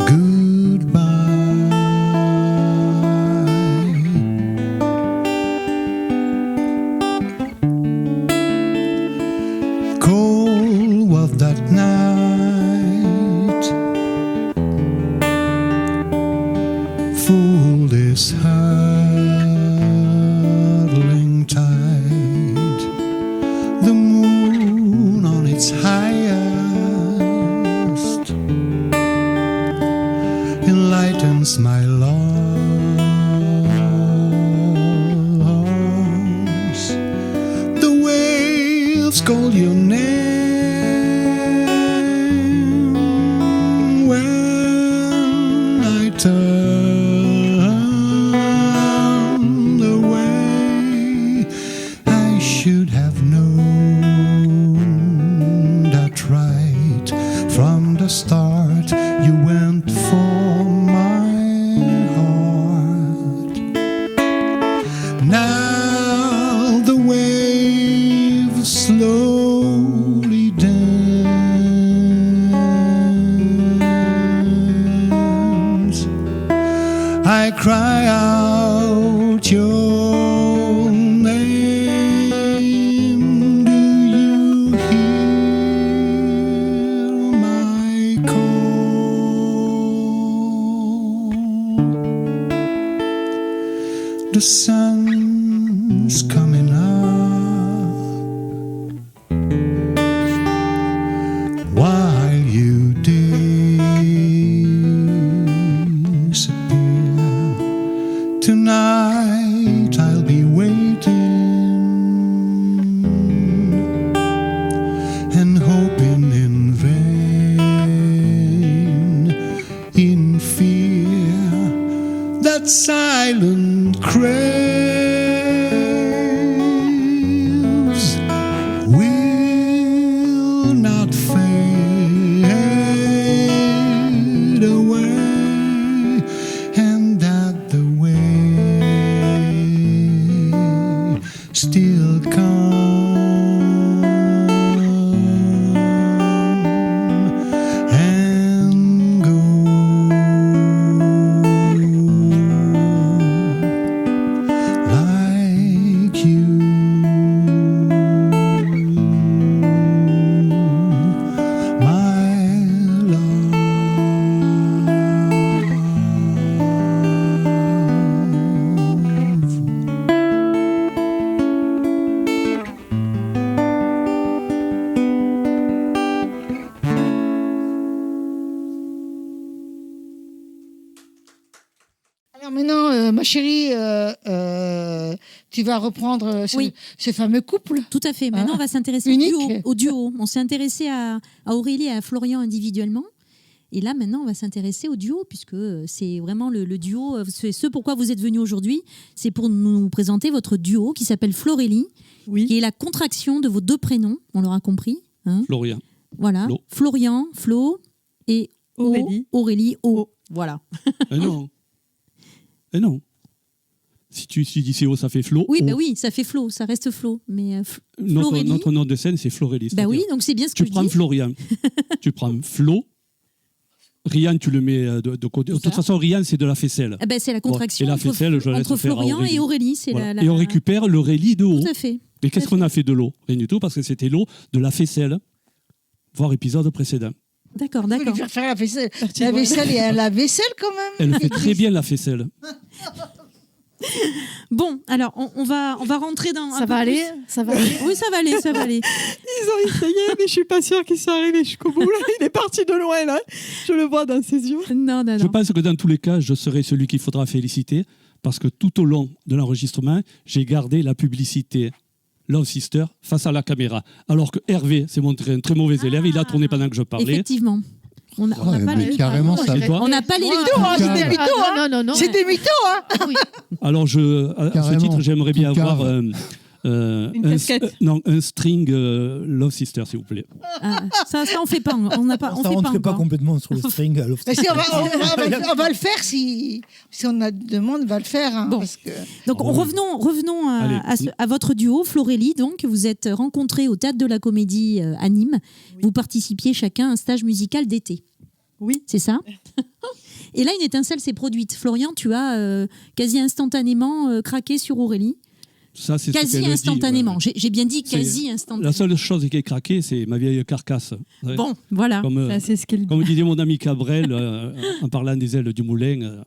goodbye? Cold was that night, full this hurtling tide, the moon on its highest enlightens my loss. The waves call your name should have known that right from the start. You went for my heart. Now the wave slowly dance. I cry out your name. Do you hear my call? The sun's coming up while you disappear. Tonight I'll be waiting and hoping in vain, in fear that silent craves will not fade away, and that the way still come and go, like you, my love. Alors maintenant, ma chérie, tu vas reprendre Oui. ce fameux couple. Tout à fait. Maintenant, Ah. on va s'intéresser Unique. au duo. On s'est intéressé à Aurélie et à Florian individuellement. Et là, maintenant, on va s'intéresser au duo, puisque c'est vraiment le duo. C'est ce pourquoi vous êtes venus aujourd'hui. C'est pour nous présenter votre duo qui s'appelle Florélie, qui est la contraction de vos deux prénoms, on l'aura compris. Hein. Florian. Voilà. Flo. Florian, Flo et Aurélie. Aurélie, O. Voilà. Non. Non. Si tu dis CO, ça fait Flo. Oui, O. bah oui, ça fait Flo, ça reste Flo. Mais Notre, Florélie. notre nom de scène, c'est Florélie. Bah oui, c'est-à-dire, donc c'est bien ce que tu je prends dis. Florian, tu prends Flo. Rian, tu le mets de côté. De toute façon, Rian, c'est de la faisselle. Ah ben, c'est la contraction Et la entre, faisselle, je laisse entre faire à Florian Aurélie. et Aurélie. C'est Voilà. la... Et on récupère le Rélie de haut. Tout à fait. Mais qu'est-ce qu'on a fait de l'eau? Rien du tout, parce que c'était l'eau de la faisselle. Voir épisode précédent. D'accord, Il d'accord. faut lui faire la vaisselle. La vaisselle et la vaisselle quand même. Elle fait très bien la faisselle. Bon, alors on va rentrer dans. Ça va aller. Oui, ça va aller, ça va aller. Ils ont essayé, mais je suis pas sûre qu'ils soient arrivés jusqu'au bout. Là. Il est parti de loin, là. Je le vois dans ses yeux. Non, non, Je non. pense que dans tous les cas, je serai celui qu'il faudra féliciter, parce que tout au long de l'enregistrement, j'ai gardé la publicité Love Sister face à la caméra. Alors que Hervé s'est montré un très mauvais élève, il a tourné pendant que je parlais. Effectivement. On n'a Ouais, pas mais les... carrément, ça. On n'a pas les Mythos, hein, c'est des mythos. Ah, hein. non. C'est des mythos, hein. Oui. Alors, à ce Carrément. titre, j'aimerais bien Tout avoir cave. un string Love Sister, s'il vous plaît. Ah, ça, on fait pas. On n'a pas. On Ça fait pas rentrait pas encore. complètement sur le string. à l'offre. Mais si, on va le faire si on a demande, on va le faire. Hein, Bon. parce que... Donc revenons Allez. à votre duo, Florélie. Donc vous êtes rencontrés au Théâtre de la Comédie à Nîmes. Vous participiez chacun à un stage musical d'été. Oui. C'est ça. Et là, une étincelle s'est produite. Florian, tu as quasi instantanément craqué sur Aurélie. Ça, c'est ce Quasi qu'elle me dit, instantanément. ouais. J'ai bien dit C'est- quasi instantanément. La seule chose qui est craquée, c'est ma vieille carcasse. Ouais. Bon, voilà. Comme, Ça, c'est ce qu'il dit. comme disait mon ami Cabrel, en parlant des ailes du moulin,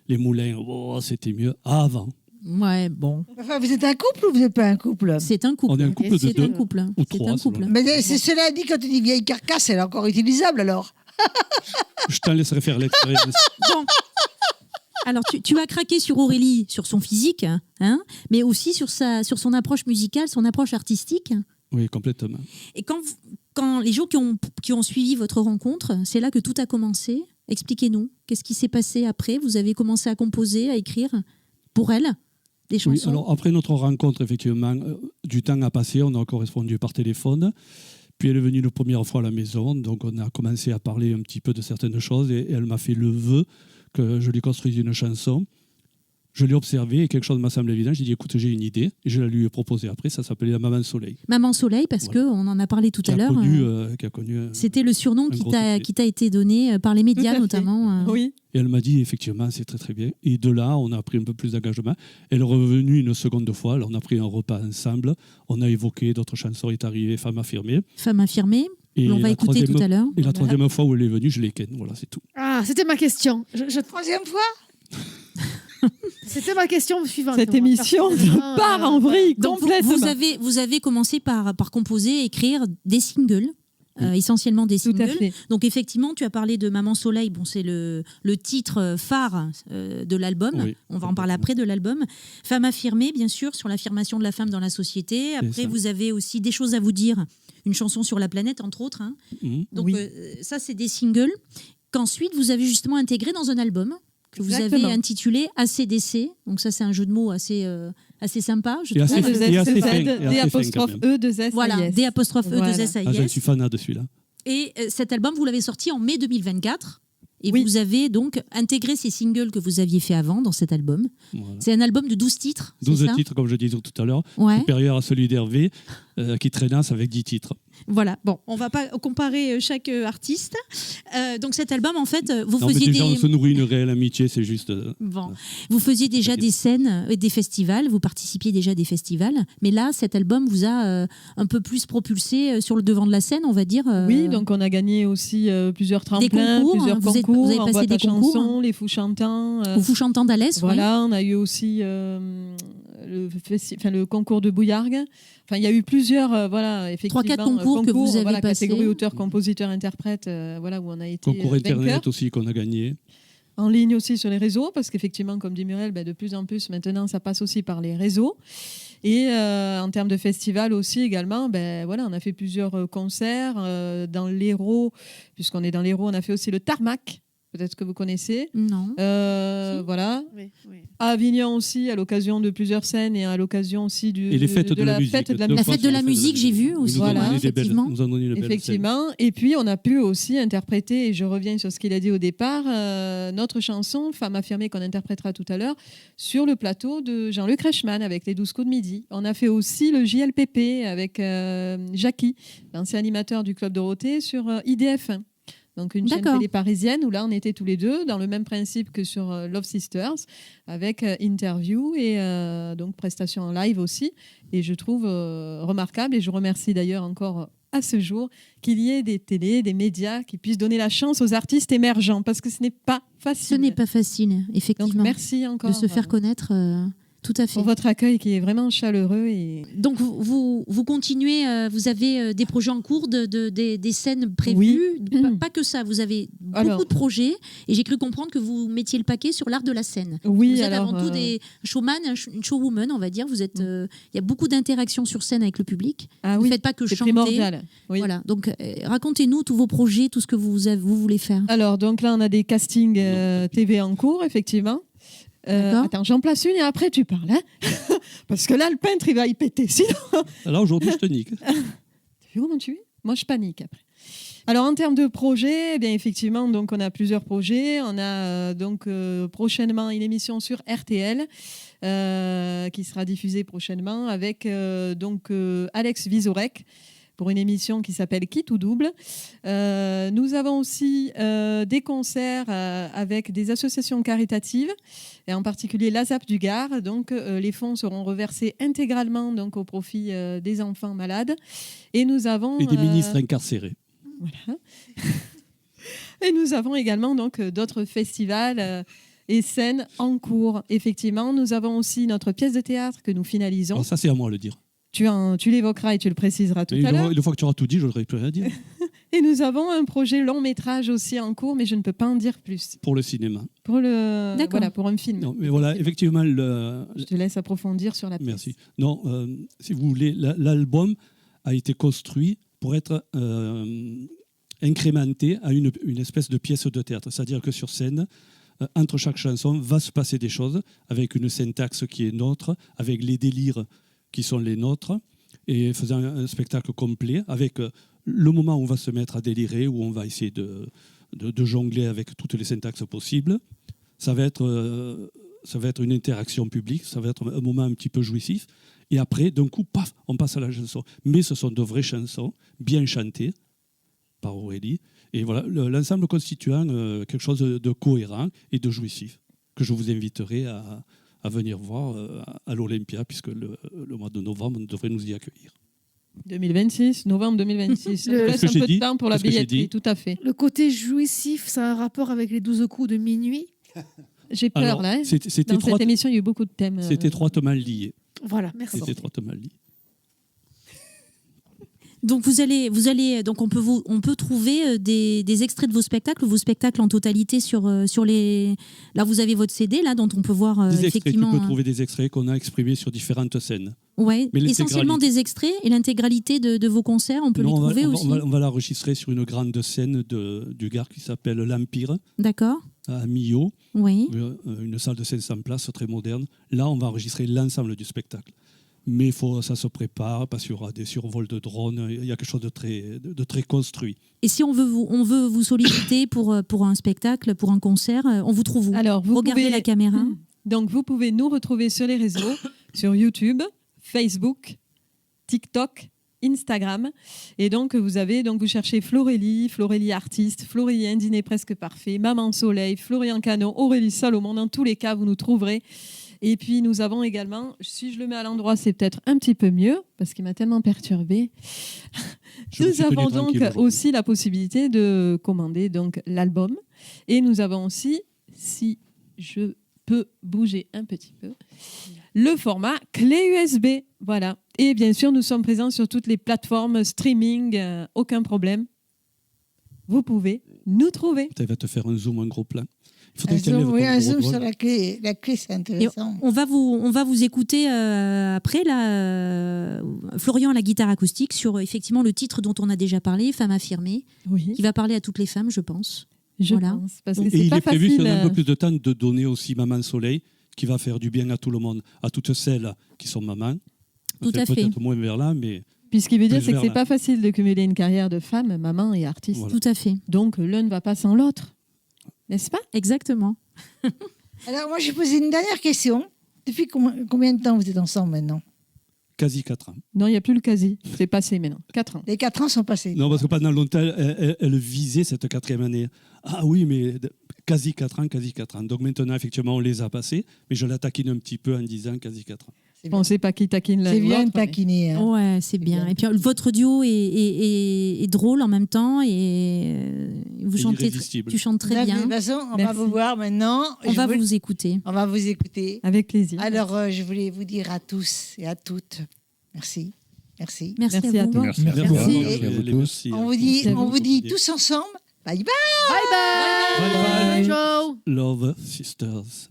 les moulins, oh, c'était mieux avant. Ouais, bon. Enfin, vous êtes un couple ou vous n'êtes pas un couple? C'est un couple. On est un couple de C'est deux un couple. ou C'est trois, un selon. couple. Mais cela dit, quand tu dis vieille carcasse, elle est encore utilisable alors. Je t'en laisserai faire l'expérience. Bon. Alors, tu as craqué sur Aurélie, sur son physique, hein, mais aussi sur son approche musicale, son approche artistique. Oui, complètement. Et quand les jours qui ont suivi votre rencontre, c'est là que tout a commencé. Expliquez-nous, qu'est-ce qui s'est passé après? Vous avez commencé à composer, à écrire pour elle? des chansons. Oui, alors après notre rencontre, effectivement, du temps a passé, on a correspondu par téléphone. Puis elle est venue la première fois à la maison, donc on a commencé à parler un petit peu de certaines choses et elle m'a fait le vœu que je lui construise une chanson. Je l'ai observé et quelque chose m'a semblé évident. J'ai dit, écoute, j'ai une idée. Et je la lui ai proposée après. Ça s'appelait la Maman Soleil. Maman Soleil, parce Voilà. qu'on en a parlé tout Qui à a l'heure. connu C'était le surnom un qui gros t'a succès. été donné par les Tout à médias fait. notamment. Oui. Et elle m'a dit, effectivement, c'est très très bien. Et de là, on a pris un peu plus d'engagement. Elle est revenue une seconde fois. Alors, on a pris un repas ensemble. On a évoqué d'autres chansons. Est arrivée Femme affirmée. Femme affirmée. Et On va la écouter tout à l'heure. Et la troisième fois où elle est venue, je l'ai ken. Voilà, c'est tout. Ah, c'était ma question. Troisième fois. C'était ma question suivante. Cette Moi, émission personnellement, part en vrille Donc complètement. vous avez commencé par composer, écrire des singles. Essentiellement des Tout à singles. fait. Donc effectivement, tu as parlé de Maman Soleil. Bon, c'est le titre phare de l'album. Oui, On va en parler après de l'album. Femme affirmée, bien sûr, sur l'affirmation de la femme dans la société. Après, ça. vous avez aussi Des choses à vous dire, une chanson sur la planète, entre autres. Hein. Mhm. Donc Oui. ça, c'est des singles qu'ensuite vous avez justement intégré dans un album que vous avez Exactement. intitulé ACDC. Donc ça, c'est un jeu de mots assez sympa, je Et trouve. assez- et assez fin, et D assez fin, apostrophe quand même. E, 2 S. Voilà, D apostrophe E, 2 Voilà. S, A, I, Ah, je S. suis fanat de celui-là. Et cet album, vous l'avez sorti en mai 2024. Et Oui. vous avez donc intégré ces singles que vous aviez fait avant dans cet album. Voilà. C'est un album de 12 titres. c'est 12 ça titres, comme je disais tout à l'heure, Ouais. supérieur à celui d'Hervé, qui traînasse avec 10 titres. Voilà. Bon, on va pas comparer chaque artiste. Donc cet album, en fait, vous Non, mais faisiez déjà, on des... se nourrit une réelle amitié, c'est juste. Bon. Vous faisiez déjà des scènes, des festivals, vous participiez déjà à des festivals, mais là, cet album vous a un peu plus propulsé sur le devant de la scène, on va dire. Oui, donc on a gagné aussi plusieurs tremplins, concours, plusieurs hein. Vous concours, avez en passé boîte des à concours, chansons, les fous chantants. Au Fou Chantant d'Alès. Voilà, on a eu aussi le concours de Bouillargues. Enfin, il y a eu plusieurs, voilà, effectivement, 3-4 concours que vous avez voilà, passés. catégorie auteur, compositeur, interprète, voilà, où on a été Concours vainqueur. Internet aussi qu'on a gagné. En ligne aussi sur les réseaux, parce qu'effectivement, comme dit Muriel, de plus en plus maintenant, ça passe aussi par les réseaux. Et en termes de festival aussi également, voilà, on a fait plusieurs concerts dans l'Hérault, puisqu'on est dans l'Hérault, on a fait aussi le Tarmac. Peut-être que vous connaissez. Non. Voilà. Oui, oui. À Avignon aussi, à l'occasion de plusieurs scènes et à l'occasion aussi Et les fêtes de la musique. fête de la Deux La fois fête de sur la les fêtes musique, j'ai vu aussi. Ils nous ont Voilà, donné des belles- effectivement. nous ont donné une belle scène. Effectivement. Et puis, on a pu aussi interpréter, et je reviens sur ce qu'il a dit au départ, notre chanson, Femme affirmée, qu'on interprétera tout à l'heure, sur le plateau de Jean-Luc Reichmann avec les 12 coups de midi. On a fait aussi le JLPP avec Jackie, l'ancien animateur du Club Dorothée, sur IDF1. Donc une chaîne D'accord. télé parisienne où là on était tous les deux dans le même principe que sur Love Sisters avec interview et donc prestation en live aussi. Et je trouve remarquable et je remercie d'ailleurs encore à ce jour qu'il y ait des télés, des médias qui puissent donner la chance aux artistes émergents parce que ce n'est pas facile. Ce n'est pas facile, effectivement. Donc merci encore de se faire connaître. Tout à fait. pour votre accueil qui est vraiment chaleureux. Et... Donc vous continuez, vous avez des projets en cours, des scènes prévues, Oui. pas que ça, vous avez beaucoup Alors. de projets et j'ai cru comprendre que vous mettiez le paquet sur l'art de la scène. Oui, vous êtes alors, avant tout des showman, une showwoman, on va dire. Vous êtes, il y a beaucoup d'interactions sur scène avec le public. Ah vous ne oui, faites pas que c'est chanter. primordial. Oui. Voilà. Donc racontez-nous tous vos projets, tout ce que vous voulez faire. Alors, donc là, on a des castings TV en cours, effectivement. D'accord. Attends, j'en place une et après tu parles. Hein parce que là, le peintre, il va y péter. Sinon, Alors aujourd'hui, je te nique. tu vois comment tu es? Moi, je panique après. Alors, en termes de projets, eh bien, effectivement, donc, on a plusieurs projets. On a donc prochainement une émission sur RTL qui sera diffusée prochainement avec donc Alex Vizorek pour une émission qui s'appelle Qui tout double. Nous avons aussi des concerts avec des associations caritatives, et en particulier l'ASAP du Gard. Donc, les fonds seront reversés intégralement donc, au profit des enfants malades. Et nous avons... Et des ministres incarcérés. Voilà. Et nous avons également donc d'autres festivals et scènes en cours. Effectivement, nous avons aussi notre pièce de théâtre que nous finalisons. Alors ça, c'est à moi de le dire. Tu l'évoqueras et tu le préciseras tout à l'heure. Une fois que tu auras tout dit, je n'aurai plus rien à dire. Et nous avons un projet long métrage aussi en cours, mais je ne peux pas en dire plus. Pour le cinéma. Pour le, D'accord. voilà, pour un film. Non, mais voilà, effectivement, Je te laisse approfondir sur la pièce. merci. Non, si vous voulez, l'album a été construit pour être incrémenté à une espèce de pièce de théâtre. C'est-à-dire que sur scène, entre chaque chanson va se passer des choses avec une syntaxe qui est nôtre, avec les délires qui sont les nôtres, et faisant un spectacle complet avec le moment où on va se mettre à délirer, où on va essayer de jongler avec toutes les syntaxes possibles. Ça va être une interaction publique, ça va être un moment un petit peu jouissif. Et après, d'un coup, paf, on passe à la chanson. Mais ce sont de vraies chansons, bien chantées par Aurélie. Et voilà, l'ensemble constituant quelque chose de cohérent et de jouissif, que je vous inviterai à venir voir à l'Olympia, puisque le mois de novembre, on devrait nous y accueillir. 2026, novembre 2026. Ça nous laisse un peu de temps pour la billetterie, tout à fait. Le côté jouissif, ça a un rapport avec les 12 coups de minuit. J'ai peur, Alors, là. Hein. C'était Dans cette émission, il y a eu beaucoup de thèmes. C'était étroitement lié. Voilà, merci. C'était étroitement lié. Donc donc on peut trouver des extraits de vos spectacles en totalité sur les. Là, vous avez votre CD là dont on peut voir Des extraits, effectivement. tu peux trouver des extraits qu'on a exprimés sur différentes scènes. Ouais, Mais essentiellement des extraits et l'intégralité de vos concerts, on peut les trouver aussi. On va l'enregistrer sur une grande scène du Gard qui s'appelle l'Empire. D'accord. À Millau, oui. Une salle de 500 places très moderne. Là, on va enregistrer l'ensemble du spectacle. Mais ça se prépare parce qu'il y aura des survols de drones. Il y a quelque chose de très construit. Et si on veut vous solliciter pour un spectacle, pour un concert, on vous trouve où? Alors, regardez la caméra. Donc, vous pouvez nous retrouver sur les réseaux, sur YouTube, Facebook, TikTok, Instagram. Et donc, vous cherchez Florélie artiste, Florélie un dîner presque parfait, Maman Soleil, Florian Cano, Aurélie Salomon. Dans tous les cas, vous nous trouverez. Et puis, nous avons également, si je le mets à l'endroit, c'est peut-être un petit peu mieux, parce qu'il m'a tellement perturbé. Nous avons donc aussi la possibilité de commander donc l'album. Et nous avons aussi, si je peux bouger un petit peu, le format clé USB. Voilà. Et bien sûr, nous sommes présents sur toutes les plateformes streaming, aucun problème. Vous pouvez nous trouver. Tu vas te faire un zoom, un gros plan. Un zoom sur la clé. La clé, c'est intéressant. On va vous écouter après, Florian à la guitare acoustique, sur effectivement le titre dont on a déjà parlé, Femme affirmée, qui va parler à toutes les femmes, je pense. Je pense, parce que et il est prévu, si on a un peu plus de temps, de donner aussi Maman Soleil, qui va faire du bien à tout le monde, à toutes celles qui sont mamans. Tout à fait. Peut-être moins vers là, mais... Puis ce qui veut dire, c'est que c'est pas facile de cumuler une carrière de femme, maman et artiste. Voilà. Tout à fait. Donc l'un ne va pas sans l'autre. N'est-ce pas? Exactement. Alors moi, j'ai posé une dernière question. Depuis combien de temps vous êtes ensemble maintenant? Quasi 4 ans. Non, il n'y a plus le quasi. C'est passé maintenant. 4 ans. Les 4 ans sont passés. Non, parce que pendant longtemps, elle visait cette 4e année. Ah oui, mais quasi 4 ans. Donc maintenant, effectivement, on les a passés. Mais je la taquine un petit peu en disant quasi 4 ans. On ne sait pas qui taquine l'un. C'est bien de taquiner. Hein. Ouais, c'est bien. Et puis votre duo est drôle en même temps et vous chantez. Tu chantes très bien. De toute façon, on va vous voir maintenant. On va vous écouter. On va vous écouter. Avec plaisir. Alors, je voulais vous dire à tous et à toutes, merci. Merci. Merci à toi. Merci à vous tous. On vous dit tous ensemble, bye bye. Bye bye. Ciao. Love Sisters.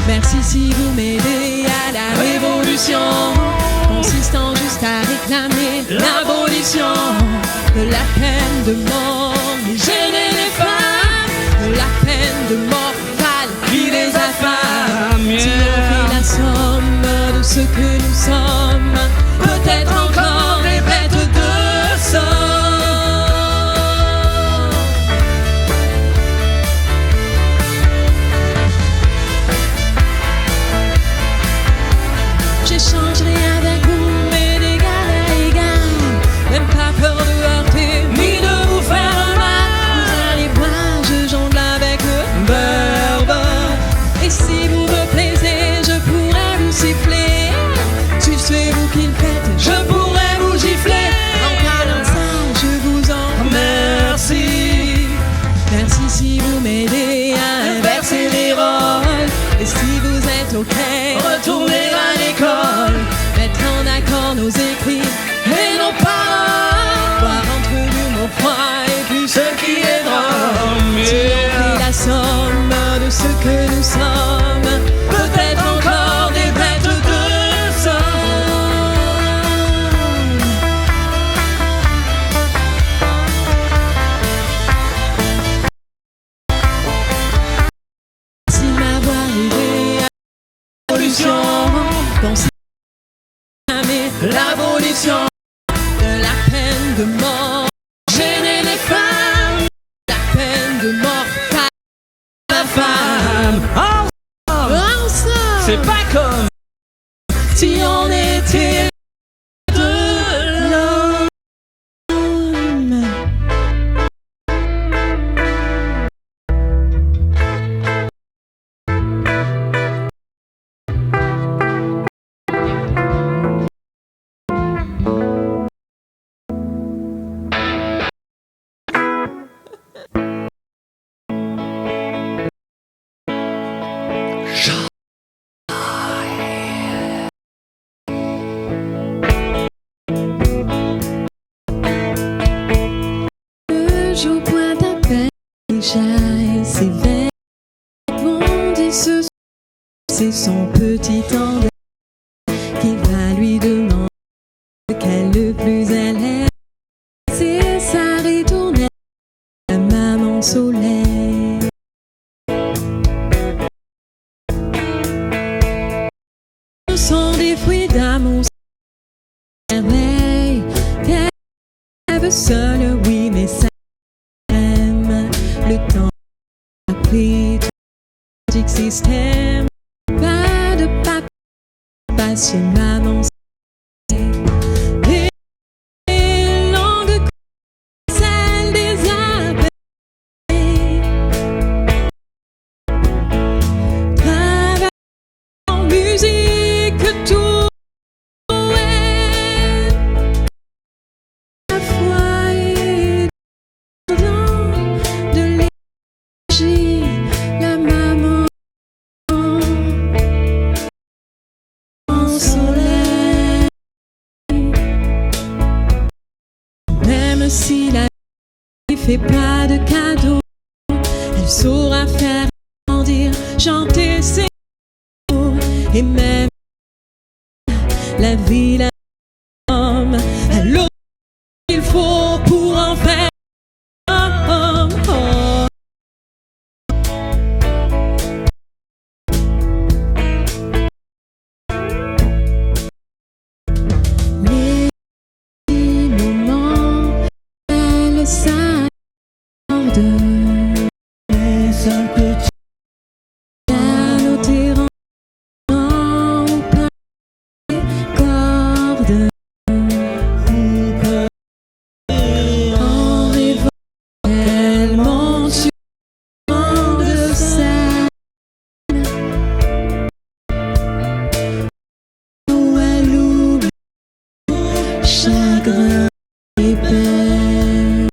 Merci si vous m'aidez à la révolution, consistant juste à réclamer l'abolition de la peine de mort, les jeunes et les femmes, de la peine de mort fatale qui les affame. Si on fait la somme de ce que nous sommes, peut-être encore les bêtes de somme. m'aider à inverser les rôles. Et si vous êtes ok, retournez à l'école, mettre en accord nos écrits et nos paroles, voir entre l'humour froid et puis ce qui est drôle. Si on prit la somme de ce que nous sommes, peut-être encore des bêtes de somme. Si ma voix est à l'abolition, pensez jamais l'abolition de la peine de mort. Gêner les femmes, la peine de mort à la femme. Ensemble, c'est pas comme si on était de l'homme. Le jour pointe à peine déjà et ses vêtements disent c'est son petit tendeur qui va lui demander lequel le plus elle est. C'est sa ritournelle, la maman soleil. Ce sont des fruits d'amour, merveille, qu'elle veut seule, oui, mais ça aime. Le temps a pris tout le système. Pas de papa, pas chez maman. Les langues celles des abeilles. Travail en musique, tout est la foi et de l'énergie, la maman en soleil. Même si la vie fait pas de cadeaux, elle saura faire grandir, chanter ses mots. Et même la vie, la homme, elle aura ce qu'il faut pour en faire un homme. Oh. Les petits moments, elle s'accorde. Les seuls petits pianos t'errant ou pas les cordes. En rêvant tellement sur de scène où elle oublie chagrin et peine.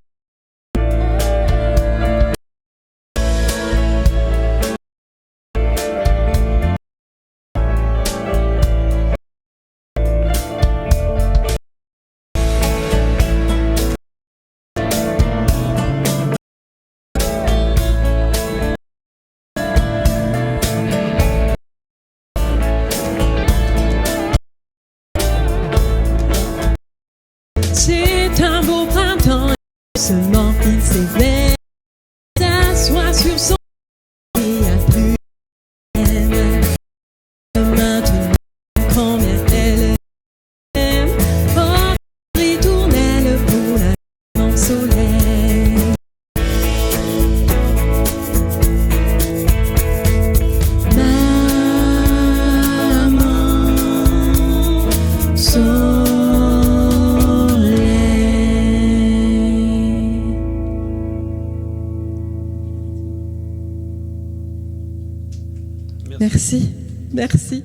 C'est un beau printemps, seulement il s'éveille, s'assoit sur son lit à plus peine. Maintenant, combien elle aime, oh, ritournelle pour la maman soleil. Maman soleil. Merci, merci.